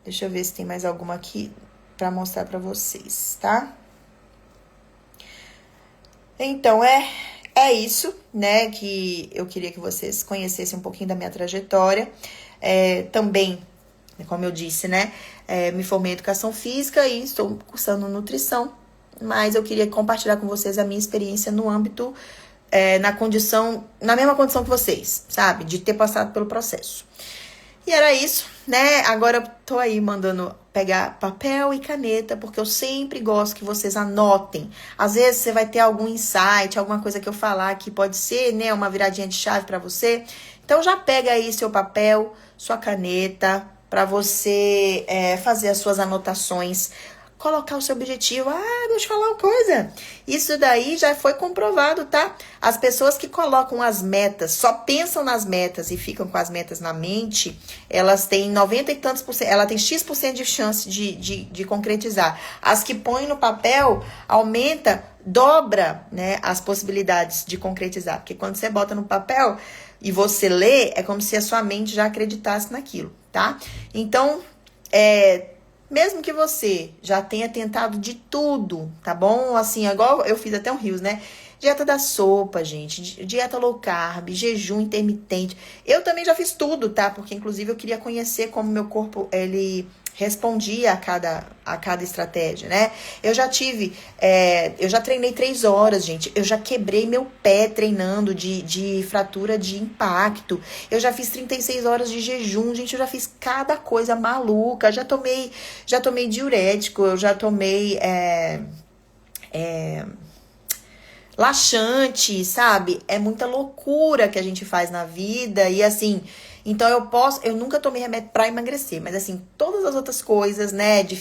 Deixa eu ver se tem mais alguma aqui para mostrar para vocês, tá? Então, é isso, né? Que eu queria que vocês conhecessem um pouquinho da minha trajetória. Também, como eu disse, né? Me formei em educação física e estou cursando nutrição. Mas eu queria compartilhar com vocês a minha experiência no âmbito, na mesma condição que vocês, sabe? De ter passado pelo processo. E era isso, né? Agora eu tô aí mandando pegar papel e caneta, porque eu sempre gosto que vocês anotem. Às vezes você vai ter algum insight, alguma coisa que eu falar que pode ser, né, uma viradinha de chave para você. Então já pega aí seu papel, sua caneta, para você fazer as suas anotações, colocar o seu objetivo. Deixa eu te falar uma coisa. Isso daí já foi comprovado, tá? As pessoas que colocam as metas, só pensam nas metas e ficam com as metas na mente, elas têm 90 e tantos por cento, ela tem X% de chance de concretizar. As que põem no papel, dobra, né, as possibilidades de concretizar. Porque quando você bota no papel e você lê, é como se a sua mente já acreditasse naquilo, tá? Então, mesmo que você já tenha tentado de tudo, tá bom? Assim, igual eu fiz até um rios, né? Dieta da sopa, gente. Dieta low carb, jejum intermitente. Eu também já fiz tudo, tá? Porque, inclusive, eu queria conhecer como meu corpo, ele respondia a cada estratégia, né? Eu já treinei 3 horas, gente. Eu já quebrei meu pé treinando de fratura de impacto. Eu já fiz 36 horas de jejum, gente. Eu já fiz cada coisa maluca. Já tomei diurético, eu já tomei laxante, sabe? É muita loucura que a gente faz na vida e assim, então eu nunca tomei remédio pra emagrecer, mas assim, todas as outras coisas, né, de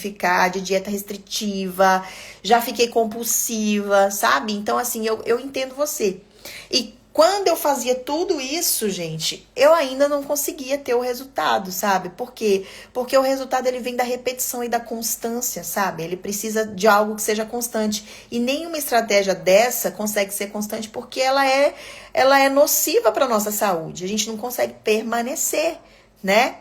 dieta restritiva, já fiquei compulsiva, sabe? Então assim, eu entendo você. E quando eu fazia tudo isso, gente, eu ainda não conseguia ter o resultado, sabe? Por quê? Porque o resultado, ele vem da repetição e da constância, sabe? Ele precisa de algo que seja constante. E nenhuma estratégia dessa consegue ser constante porque ela é nociva para nossa saúde. A gente não consegue permanecer, né?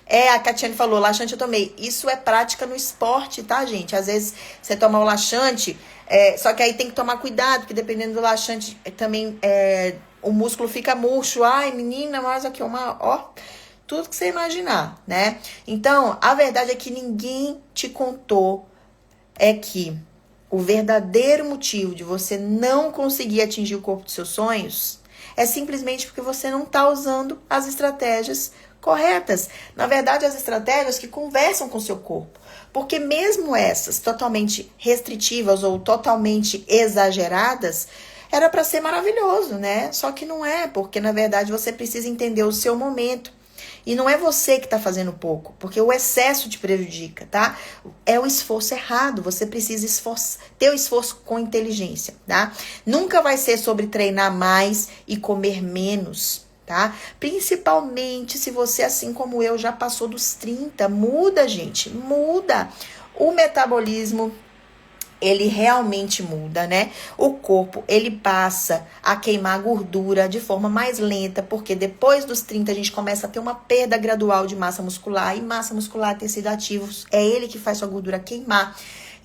A Catiane falou, laxante eu tomei. Isso é prática no esporte, tá, gente? Às vezes você toma o laxante, só que aí tem que tomar cuidado, porque dependendo do laxante, também o músculo fica murcho. Ai, menina, mas aqui tudo que você imaginar, né? Então, a verdade é que ninguém te contou que o verdadeiro motivo de você não conseguir atingir o corpo dos seus sonhos é simplesmente porque você não está usando as estratégias corretas. Na verdade, as estratégias que conversam com o seu corpo. Porque mesmo essas totalmente restritivas ou totalmente exageradas, era para ser maravilhoso, né? Só que não é, porque na verdade você precisa entender o seu momento. E não é você que está fazendo pouco, porque o excesso te prejudica, tá? É o esforço errado, você precisa ter o esforço com inteligência, tá? Nunca vai ser sobre treinar mais e comer menos, tá? Principalmente se você, assim como eu, já passou dos 30. Muda, gente, muda. O metabolismo, ele realmente muda, né? O corpo, ele passa a queimar gordura de forma mais lenta, porque depois dos 30 a gente começa a ter uma perda gradual de massa muscular, e massa muscular, tecido ativo, é ele que faz sua gordura queimar.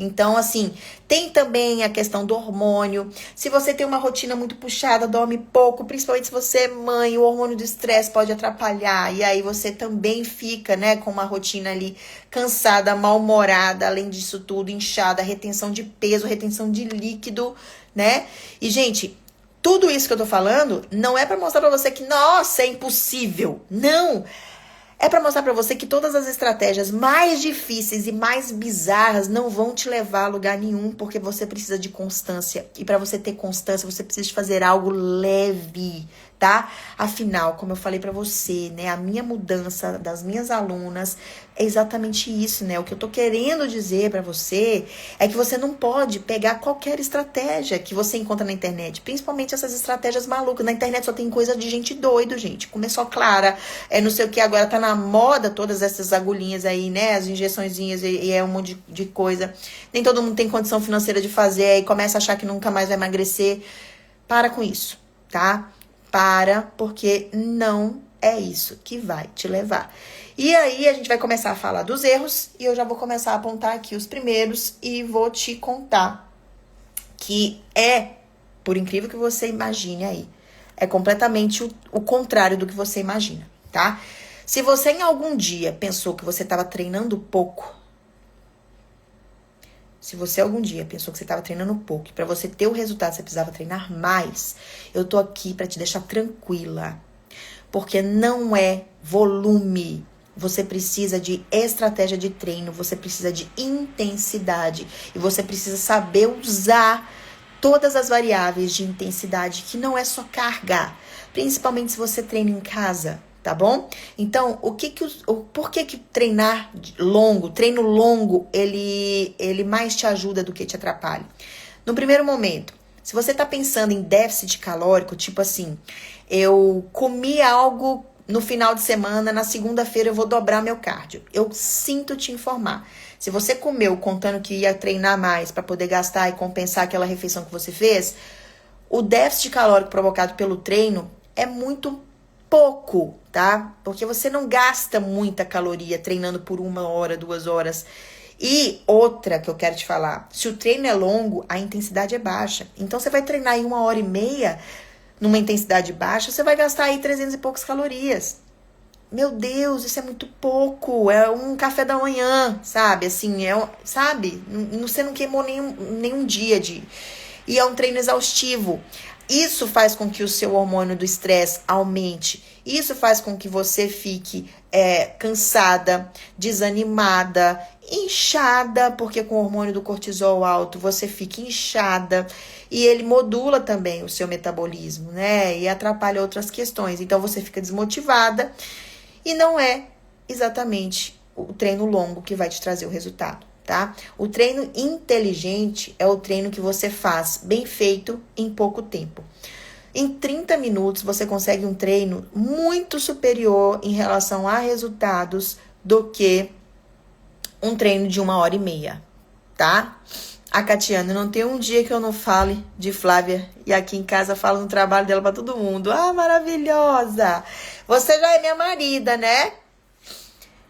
Então, assim, tem também a questão do hormônio. Se você tem uma rotina muito puxada, dorme pouco, principalmente se você é mãe, o hormônio do estresse pode atrapalhar. E aí você também fica, né, com uma rotina ali cansada, mal-humorada, além disso tudo, inchada, retenção de peso, retenção de líquido, né? E, gente, tudo isso que eu tô falando não é pra mostrar pra você que, nossa, é impossível. Não! É para mostrar para você que todas as estratégias mais difíceis e mais bizarras não vão te levar a lugar nenhum, porque você precisa de constância. E para você ter constância, você precisa de fazer algo leve, tá? Afinal, como eu falei para você, né, a minha mudança das minhas alunas é exatamente isso, né? O que eu tô querendo dizer para você é que você não pode pegar qualquer estratégia que você encontra na internet, principalmente essas estratégias malucas. Na internet só tem coisa de gente doido, gente. Começou Clara, não sei o que, agora tá na moda todas essas agulhinhas aí, né? As injeçõezinhas e é um monte de coisa. Nem todo mundo tem condição financeira de fazer e começa a achar que nunca mais vai emagrecer. Para com isso, tá? Porque não é isso que vai te levar. E aí a gente vai começar a falar dos erros e eu já vou começar a apontar aqui os primeiros e vou te contar que por incrível que você imagine aí, é completamente o contrário do que você imagina, tá? Se você em algum dia pensou que você estava treinando pouco, se você algum dia pensou que você estava treinando pouco e para você ter o resultado você precisava treinar mais, eu tô aqui para te deixar tranquila. Porque não é volume. Você precisa de estratégia de treino, você precisa de intensidade e você precisa saber usar todas as variáveis de intensidade, que não é só carga, principalmente se você treina em casa, tá bom? Então, por que treino longo, ele mais te ajuda do que te atrapalha? No primeiro momento, se você tá pensando em déficit calórico, tipo assim, eu comi algo no final de semana, na segunda-feira eu vou dobrar meu cardio. Eu sinto te informar. Se você comeu contando que ia treinar mais para poder gastar e compensar aquela refeição que você fez, o déficit calórico provocado pelo treino é muito pouco, tá? Porque você não gasta muita caloria treinando por 1 hora, 2 horas. E outra que eu quero te falar, se o treino é longo, a intensidade é baixa. Então você vai treinar em 1h30, numa intensidade baixa, você vai gastar aí 300 e poucas calorias. Meu Deus, isso é muito pouco. É um café da manhã, sabe? Assim, sabe? Você não queimou nenhum dia E é um treino exaustivo. Isso faz com que o seu hormônio do estresse aumente. Isso faz com que você fique cansada, desanimada, inchada, porque com o hormônio do cortisol alto você fica inchada. E ele modula também o seu metabolismo, né? E atrapalha outras questões. Então você fica desmotivada e não é exatamente o treino longo que vai te trazer o resultado, tá? O treino inteligente é o treino que você faz bem feito em pouco tempo. Em 30 minutos você consegue um treino muito superior em relação a resultados do que um treino de 1h30, tá? A Catiane, não tem um dia que eu não fale de Flávia. E aqui em casa falo no trabalho dela pra todo mundo. Ah, maravilhosa! Você já é minha marida, né?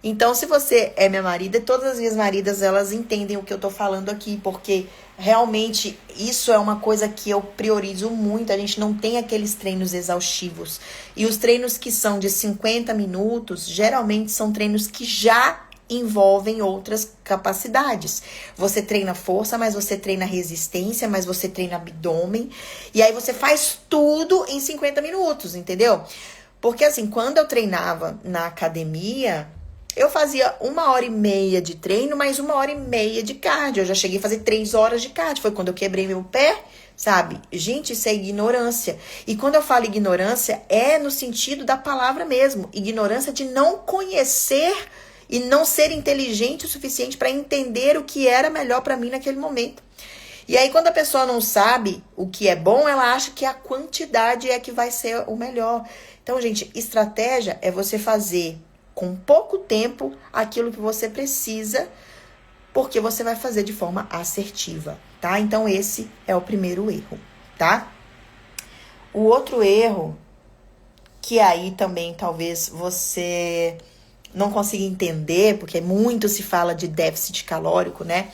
Então, se você é minha marida, todas as minhas maridas, elas entendem o que eu tô falando aqui, porque realmente isso é uma coisa que eu priorizo muito. A gente não tem aqueles treinos exaustivos. E os treinos que são de 50 minutos, geralmente são treinos que já envolvem outras capacidades. Você treina força, mas você treina resistência, mas você treina abdômen. E aí você faz tudo em 50 minutos, entendeu? Porque assim, quando eu treinava na academia, eu fazia 1h30 de treino, mais 1h30 de cardio. Eu já cheguei a fazer 3 horas de cardio. Foi quando eu quebrei meu pé, sabe? Gente, isso é ignorância. E quando eu falo ignorância, é no sentido da palavra mesmo. Ignorância de não conhecer e não ser inteligente o suficiente para entender o que era melhor para mim naquele momento. E aí, quando a pessoa não sabe o que é bom, ela acha que a quantidade é que vai ser o melhor. Então, gente, estratégia é você fazer com pouco tempo aquilo que você precisa, porque você vai fazer de forma assertiva, tá? Então, esse é o primeiro erro, tá? O outro erro, que aí também talvez você não consiga entender, porque muito se fala de déficit calórico, né?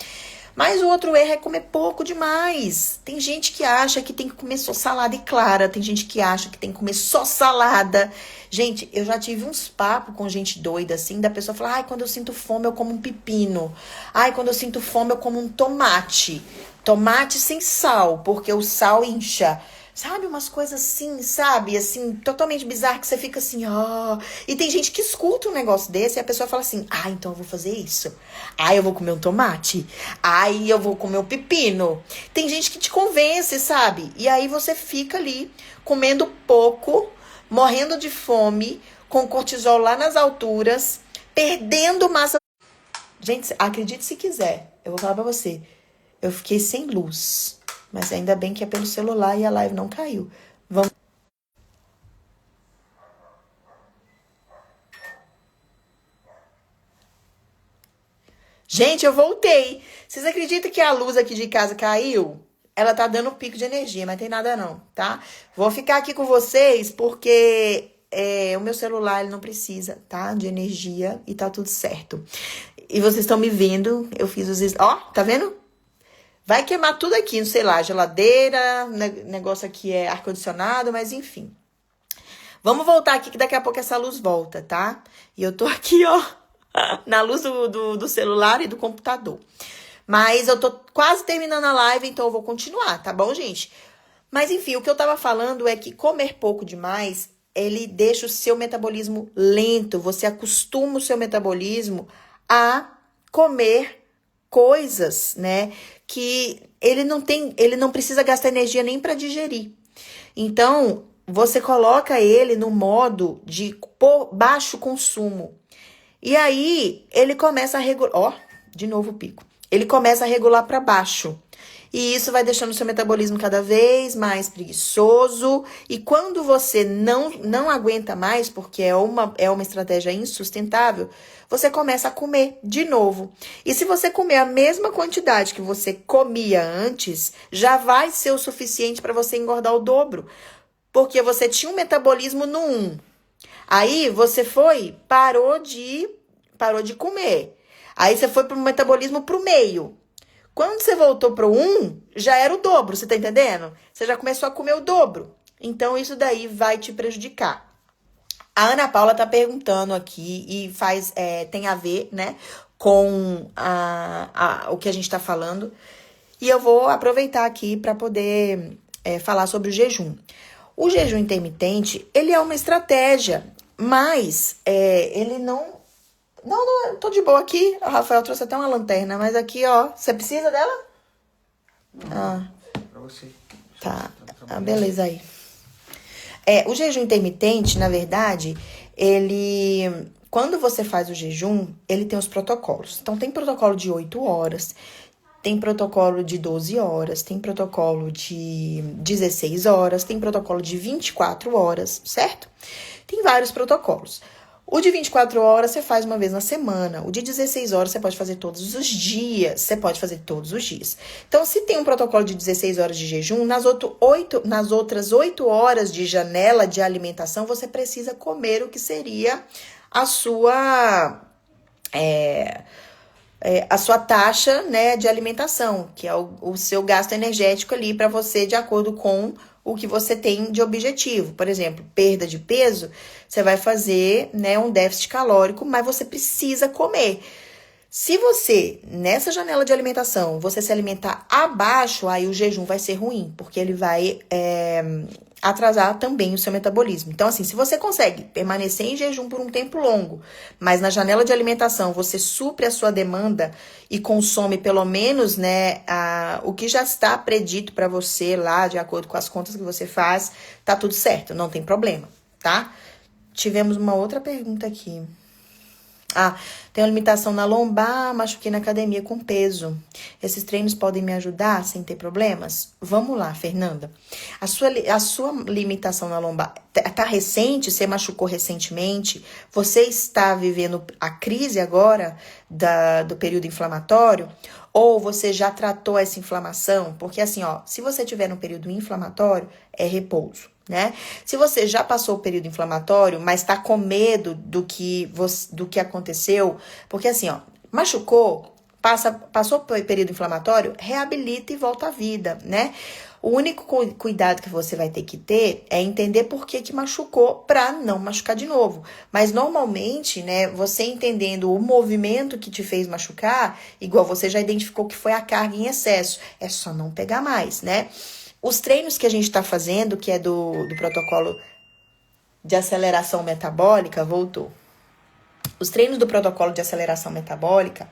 Mas o outro erro é comer pouco demais. Tem gente que acha que tem que comer só salada e clara. Tem gente que acha que tem que comer só salada. Gente, eu já tive uns papos com gente doida, assim, da pessoa falar, ai, quando eu sinto fome, eu como um pepino. Ai, quando eu sinto fome, eu como um tomate. Tomate sem sal, porque o sal incha. Sabe, umas coisas assim, sabe? Assim, totalmente bizarro, que você fica assim, ó. E tem gente que escuta um negócio desse e a pessoa fala assim, ah, então eu vou fazer isso. Ah, eu vou comer um tomate. Aí eu vou comer um pepino. Tem gente que te convence, sabe? E aí você fica ali, comendo pouco, morrendo de fome, com cortisol lá nas alturas, perdendo massa. Gente, acredite se quiser, eu vou falar pra você. Eu fiquei sem luz. Mas ainda bem que é pelo celular e a live não caiu. Vamos. Gente, eu voltei. Vocês acreditam que a luz aqui de casa caiu? Ela tá dando um pico de energia, mas tem nada não, tá? Vou ficar aqui com vocês porque o meu celular ele não precisa, tá? De energia e tá tudo certo. E vocês estão me vendo, eu fiz os... Ó, tá vendo? Vai queimar tudo aqui, não sei lá, geladeira, negócio aqui é ar-condicionado, mas enfim. Vamos voltar aqui que daqui a pouco essa luz volta, tá? E eu tô aqui, ó, na luz do celular e do computador. Mas eu tô quase terminando a live, então eu vou continuar, tá bom, gente? Mas enfim, o que eu tava falando é que comer pouco demais, ele deixa o seu metabolismo lento. Você acostuma o seu metabolismo a comer coisas, né, que ele não precisa gastar energia nem para digerir. Então, você coloca ele no modo de baixo consumo. E aí, ele começa a regular, ó, de novo o pico. Ele começa a regular para baixo. E isso vai deixando o seu metabolismo cada vez mais preguiçoso. E quando você não aguenta mais, porque é uma estratégia insustentável, você começa a comer de novo. E se você comer a mesma quantidade que você comia antes, já vai ser o suficiente para você engordar o dobro. Porque você tinha um metabolismo no 1. Aí você parou de comer. Aí você foi para o metabolismo para o meio. Quando você voltou pro 1, já era o dobro, você tá entendendo? Você já começou a comer o dobro. Então, isso daí vai te prejudicar. A Ana Paula tá perguntando aqui e tem a ver, né, com o que a gente tá falando. E eu vou aproveitar aqui para poder falar sobre o jejum. O jejum intermitente, ele é uma estratégia, mas ele não... Não, eu tô de boa aqui. O Rafael trouxe até uma lanterna, mas aqui, ó. Você precisa dela?
Não, pra você.
Tá. Beleza aí. O jejum intermitente, na verdade, quando você faz o jejum, ele tem os protocolos. Então, tem protocolo de 8 horas, tem protocolo de 12 horas, tem protocolo de 16 horas, tem protocolo de 24 horas, certo? Tem vários protocolos. O de 24 horas você faz uma vez na semana. O de 16 horas você pode fazer todos os dias. Então, se tem um protocolo de 16 horas de jejum, nas outras 8 horas de janela de alimentação, você precisa comer o que seria a sua a sua taxa, né, de alimentação, que é o seu gasto energético ali para você, de acordo com o que você tem de objetivo. Por exemplo, perda de peso, você vai fazer, né, um déficit calórico, mas você precisa comer. Se você, nessa janela de alimentação, você se alimentar abaixo, aí o jejum vai ser ruim, porque ele vai atrasar também o seu metabolismo. Então, assim, se você consegue permanecer em jejum por um tempo longo, mas na janela de alimentação você supre a sua demanda e consome pelo menos, né, o que já está predito para você lá, de acordo com as contas que você faz, tá tudo certo, não tem problema, tá? Tivemos uma outra pergunta aqui. Tenho limitação na lombar, machuquei na academia com peso. Esses treinos podem me ajudar sem ter problemas? Vamos lá, Fernanda. A sua limitação na lombar tá recente? Você machucou recentemente? Você está vivendo a crise agora do período inflamatório? Ou você já tratou essa inflamação? Porque assim, se você tiver um período inflamatório, é repouso, né? Se você já passou o período inflamatório, mas tá com medo do que aconteceu, porque assim, machucou, passou o período inflamatório, reabilita e volta à vida, né? O único cuidado que você vai ter que ter é entender por que machucou para não machucar de novo. Mas normalmente, né, você entendendo o movimento que te fez machucar, igual você já identificou que foi a carga em excesso, é só não pegar mais, né? Os treinos que a gente está fazendo, que é do protocolo de aceleração metabólica, voltou. Os treinos do protocolo de aceleração metabólica,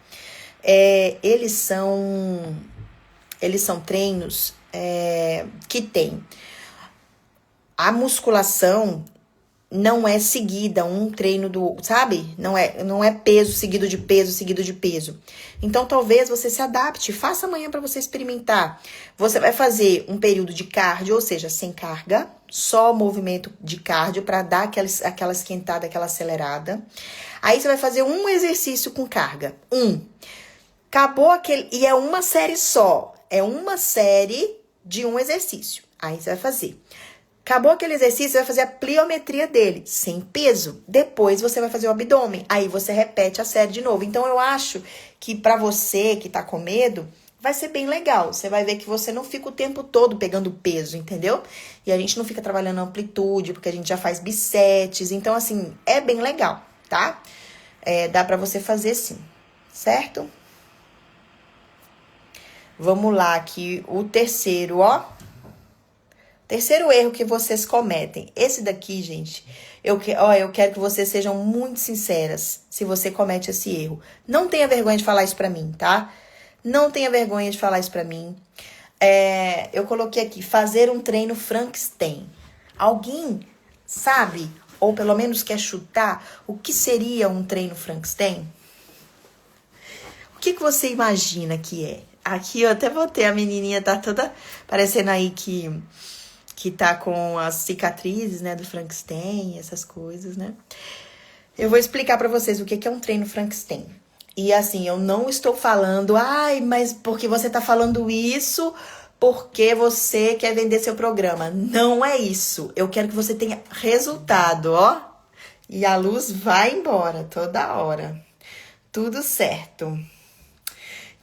eles são treinos que tem a musculação. Não é seguida um treino sabe? Não é peso seguido de peso, seguido de peso. Então, talvez você se adapte. Faça amanhã para você experimentar. Você vai fazer um período de cardio, ou seja, sem carga. Só movimento de cardio para dar aquela esquentada, aquela acelerada. Aí, você vai fazer um exercício com carga. Acabou aquele... E é uma série só. É uma série de um exercício. Aí, você vai fazer... Acabou aquele exercício, você vai fazer a pliometria dele, sem peso. Depois você vai fazer o abdômen. Aí você repete a série de novo. Então, eu acho que pra você que tá com medo, vai ser bem legal. Você vai ver que você não fica o tempo todo pegando peso, entendeu? E a gente não fica trabalhando amplitude, porque a gente já faz bissetes. Então, assim, é bem legal, tá? Dá pra você fazer sim, certo? Vamos lá aqui, o terceiro, Terceiro erro que vocês cometem. Esse daqui, gente, eu quero que vocês sejam muito sinceras se você comete esse erro. Não tenha vergonha de falar isso pra mim, tá? Não tenha vergonha de falar isso pra mim. Eu coloquei aqui, fazer um treino Frankenstein. Alguém sabe, ou pelo menos quer chutar, o que seria um treino Frankenstein? O que você imagina que é? Aqui eu até botei, a menininha tá toda parecendo aí que tá com as cicatrizes, né, do Frankenstein, essas coisas, né? Eu vou explicar pra vocês o que é um treino Frankenstein. E assim, eu não estou falando, mas porque você tá falando isso porque você quer vender seu programa. Não é isso. Eu quero que você tenha resultado, E a luz vai embora toda hora. Tudo certo.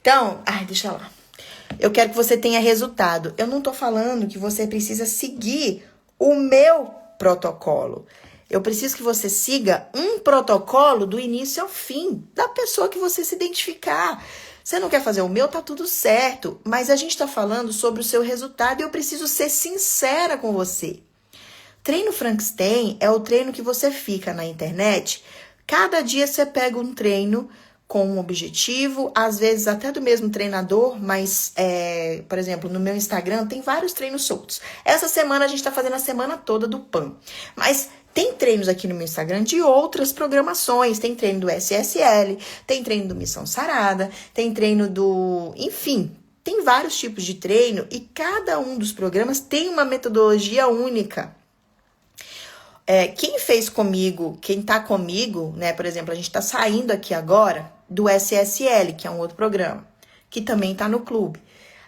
Então, deixa lá. Eu quero que você tenha resultado. Eu não tô falando que você precisa seguir o meu protocolo. Eu preciso que você siga um protocolo do início ao fim, da pessoa que você se identificar. Você não quer fazer o meu, tá tudo certo. Mas a gente tá falando sobre o seu resultado e eu preciso ser sincera com você. Treino Frankenstein é o treino que você fica na internet. Cada dia você pega um treino com um objetivo, às vezes até do mesmo treinador, mas, por exemplo, no meu Instagram tem vários treinos soltos. Essa semana a gente tá fazendo a semana toda do PAN, mas tem treinos aqui no meu Instagram de outras programações, tem treino do SSL, tem treino do Missão Sarada, tem treino do... Enfim, tem vários tipos de treino e cada um dos programas tem uma metodologia única. Quem fez comigo, quem tá comigo, né, por exemplo, a gente tá saindo aqui agora do SSL, que é um outro programa, que também tá no clube.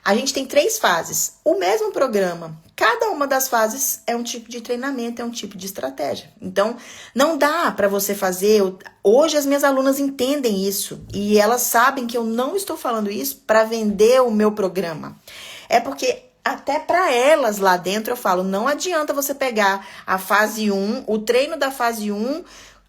A gente tem 3 fases, o mesmo programa. cada uma das fases é um tipo de treinamento, é um tipo de estratégia. Então, não dá para você fazer... Hoje as minhas alunas entendem isso e elas sabem que eu não estou falando isso para vender o meu programa. É porque até para elas lá dentro eu falo, não adianta você pegar a fase 1, o treino da fase 1,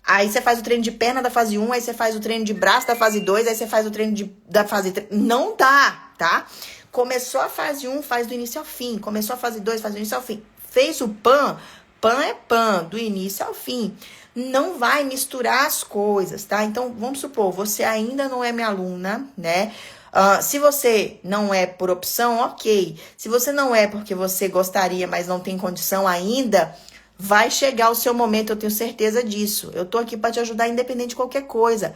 aí você faz o treino de perna da fase 1, aí você faz o treino de braço da fase 2, aí você faz o treino da fase 3. Não dá, tá? Começou a fase 1, faz do início ao fim. Começou a fase 2, faz do início ao fim. Fez o PAN, PAN é PAN, do início ao fim. Não vai misturar as coisas, tá? Então, vamos supor, você ainda não é minha aluna, né? Se você não é por opção, ok. Se você não é porque você gostaria, mas não tem condição ainda, vai chegar o seu momento, eu tenho certeza disso. Eu tô aqui para te ajudar independente de qualquer coisa.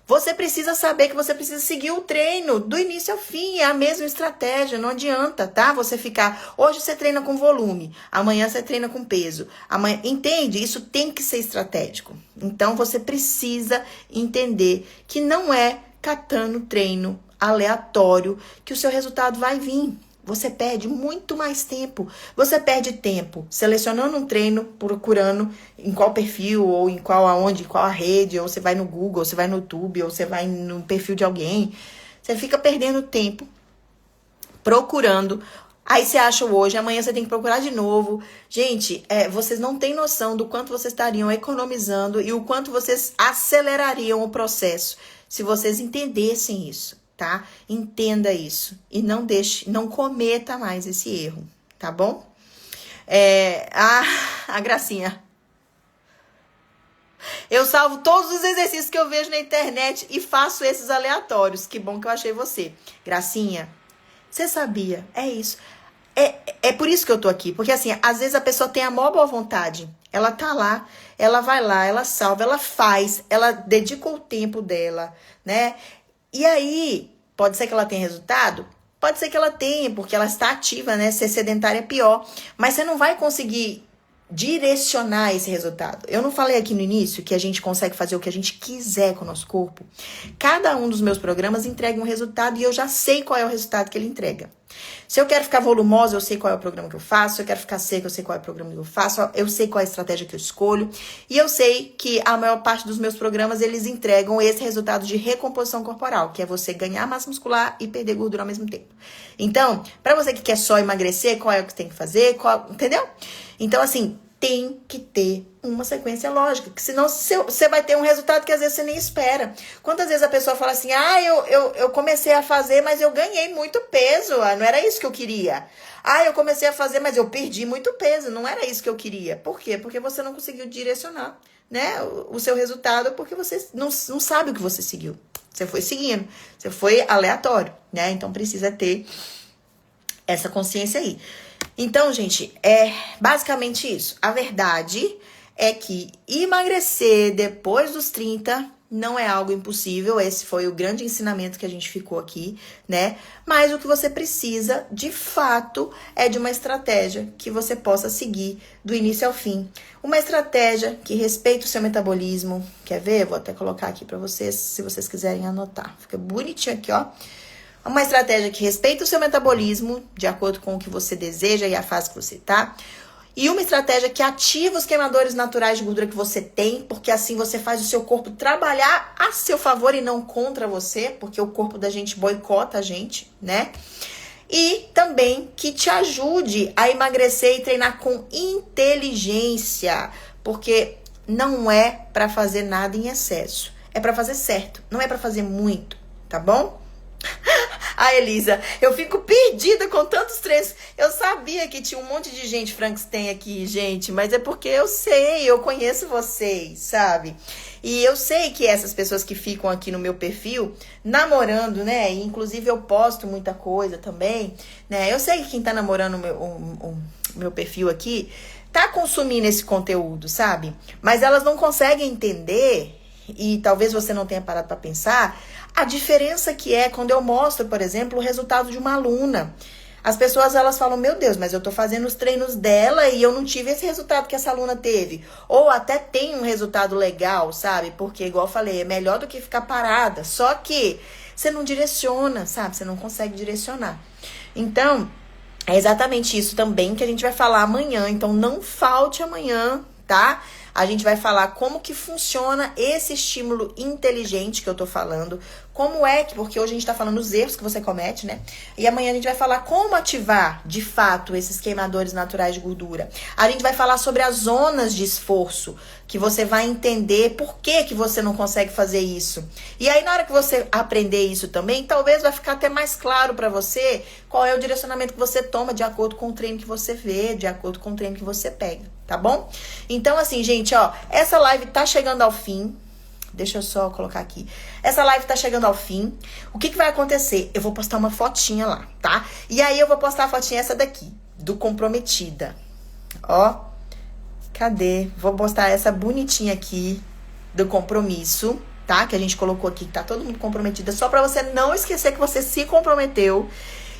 Você precisa saber que você precisa seguir o treino do início ao fim, é a mesma estratégia, não adianta, tá? Você ficar, hoje você treina com volume, amanhã você treina com peso, amanhã, entende? Isso tem que ser estratégico. Então, você precisa entender que não é catando treino aleatório que o seu resultado vai vir. Você perde muito mais tempo. Você perde tempo selecionando um treino, procurando em qual perfil, ou em qual aonde, em qual a rede, ou você vai no Google, ou você vai no YouTube, ou você vai no perfil de alguém. Você fica perdendo tempo procurando. Aí você acha hoje, amanhã você tem que procurar de novo. Gente, vocês não têm noção do quanto vocês estariam economizando e o quanto vocês acelerariam o processo se vocês entendessem isso. Tá? Entenda isso e não cometa mais esse erro, tá bom? A Gracinha. Eu salvo todos os exercícios que eu vejo na internet e faço esses aleatórios. Que bom que eu achei você. Gracinha, você sabia? É isso. É por isso que eu tô aqui. Porque assim, às vezes a pessoa tem a maior boa vontade. Ela tá lá, ela vai lá, ela salva, ela faz, ela dedica o tempo dela, né? E aí, pode ser que ela tenha resultado? Pode ser que ela tenha, porque ela está ativa, né? Ser sedentária é pior. Mas você não vai conseguir direcionar esse resultado. Eu não falei aqui no início que a gente consegue fazer o que a gente quiser com o nosso corpo? Cada um dos meus programas entrega um resultado e eu já sei qual é o resultado que ele entrega. Se eu quero ficar volumosa, eu sei qual é o programa que eu faço. Se eu quero ficar seca, eu sei qual é o programa que eu faço. Eu sei qual é a estratégia que eu escolho. E eu sei que a maior parte dos meus programas, eles entregam esse resultado de recomposição corporal, que é você ganhar massa muscular e perder gordura ao mesmo tempo. Então, pra você que quer só emagrecer, qual é o que tem que fazer? Entendeu? Então, assim, tem que ter uma sequência lógica, que senão você vai ter um resultado que às vezes você nem espera. Quantas vezes a pessoa fala assim, eu comecei a fazer, mas eu ganhei muito peso, não era isso que eu queria. Eu comecei a fazer, mas eu perdi muito peso, não era isso que eu queria. Por quê? Porque você não conseguiu direcionar, né, o seu resultado, porque você não sabe o que você seguiu. Você foi seguindo, você foi aleatório, né? Então precisa ter essa consciência aí. Então, gente, é basicamente isso. A verdade é que emagrecer depois dos 30 não é algo impossível. Esse foi o grande ensinamento que a gente ficou aqui, né? Mas o que você precisa, de fato, é de uma estratégia que você possa seguir do início ao fim. Uma estratégia que respeite o seu metabolismo. Quer ver? Vou até colocar aqui para vocês, se vocês quiserem anotar. Fica bonitinho aqui, ó. Uma estratégia que respeita o seu metabolismo, de acordo com o que você deseja e a fase que você tá. E uma estratégia que ativa os queimadores naturais de gordura que você tem, porque assim você faz o seu corpo trabalhar a seu favor e não contra você, porque o corpo da gente boicota a gente, né? E também que te ajude a emagrecer e treinar com inteligência, porque não é pra fazer nada em excesso, é pra fazer certo, não é pra fazer muito, tá bom? Elisa, eu fico perdida com tantos treinos. Eu sabia que tinha um monte de gente Frankenstein aqui, gente, mas é porque eu sei, eu conheço vocês, sabe? E eu sei que essas pessoas que ficam aqui no meu perfil, namorando, né? E inclusive eu posto muita coisa também, né? Eu sei que quem tá namorando o meu perfil aqui tá consumindo esse conteúdo, sabe? Mas elas não conseguem entender, e talvez você não tenha parado pra pensar, a diferença que é quando eu mostro, por exemplo, o resultado de uma aluna. As pessoas, elas falam, meu Deus, mas eu tô fazendo os treinos dela e eu não tive esse resultado que essa aluna teve. Ou até tem um resultado legal, sabe? Porque, igual eu falei, é melhor do que ficar parada. Só que você não direciona, sabe? Você não consegue direcionar. Então, É exatamente isso também que a gente vai falar amanhã, então não falte amanhã, tá? A gente vai falar como que funciona esse estímulo inteligente que eu tô falando, como é que, porque hoje a gente tá falando os erros que você comete, né? E amanhã a gente vai falar como ativar, de fato, esses queimadores naturais de gordura. A gente vai falar sobre as zonas de esforço, que você vai entender por que que você não consegue fazer isso. E aí, na hora que você aprender isso também, talvez vai ficar até mais claro pra você qual é o direcionamento que você toma de acordo com o treino que você vê, de acordo com o treino que você pega, tá bom? Então, assim, gente, ó, essa live tá chegando ao fim. Deixa eu só colocar aqui. Essa live tá chegando ao fim. O que que vai acontecer? Eu vou postar uma fotinha lá, tá? E aí eu vou postar a fotinha essa daqui, do Comprometida. Ó, cadê? Vou postar essa bonitinha aqui, do compromisso, tá? Que a gente colocou aqui, que tá todo mundo comprometido. Só pra você não esquecer que você se comprometeu.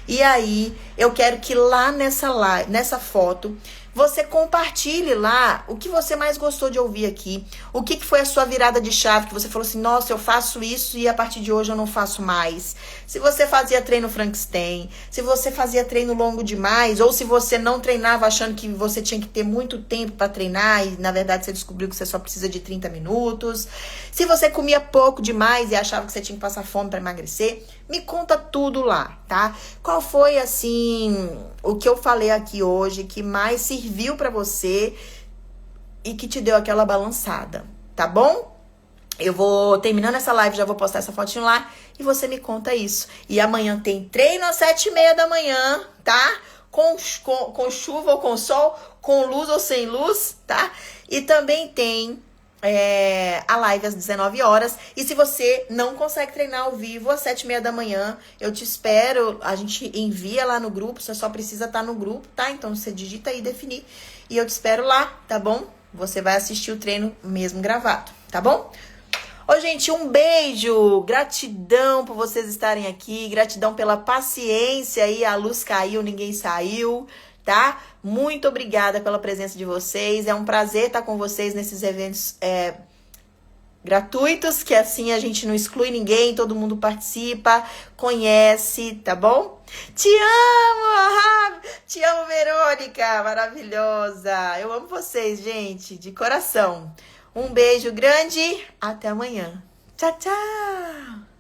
E aí, eu quero que lá nessa foto, você compartilhe lá o que você mais gostou de ouvir aqui. O que foi a sua virada de chave, que você falou assim, nossa, eu faço isso e a partir de hoje eu não faço mais. Se você fazia treino Frankenstein, se você fazia treino longo demais, ou se você não treinava achando que você tinha que ter muito tempo para treinar e na verdade você descobriu que você só precisa de 30 minutos. Se você comia pouco demais e achava que você tinha que passar fome para emagrecer, me conta tudo lá, tá? Qual foi, assim, o que eu falei aqui hoje que mais serviu pra você e que te deu aquela balançada, tá bom? Eu vou, terminando essa live, já vou postar essa fotinho lá e você me conta isso. E amanhã tem treino às 7h30 da manhã, tá? Com chuva ou com sol, com luz ou sem luz, tá? E também tem a live às 19 horas. E se você não consegue treinar ao vivo às 7h30 da manhã, eu te espero. A gente envia lá no grupo. Você só precisa estar no grupo, tá? Então você digita aí, definir. E eu te espero lá, tá bom? Você vai assistir o treino mesmo gravado, tá bom? Ô, gente, um beijo. Gratidão por vocês estarem aqui. Gratidão pela paciência aí. A luz caiu, ninguém saiu, tá? Muito obrigada pela presença de vocês. É um prazer estar com vocês nesses eventos gratuitos, que assim a gente não exclui ninguém, todo mundo participa, conhece, tá bom? Te amo, te amo, Verônica, maravilhosa. Eu amo vocês, gente, de coração. Um beijo grande, até amanhã. Tchau, tchau.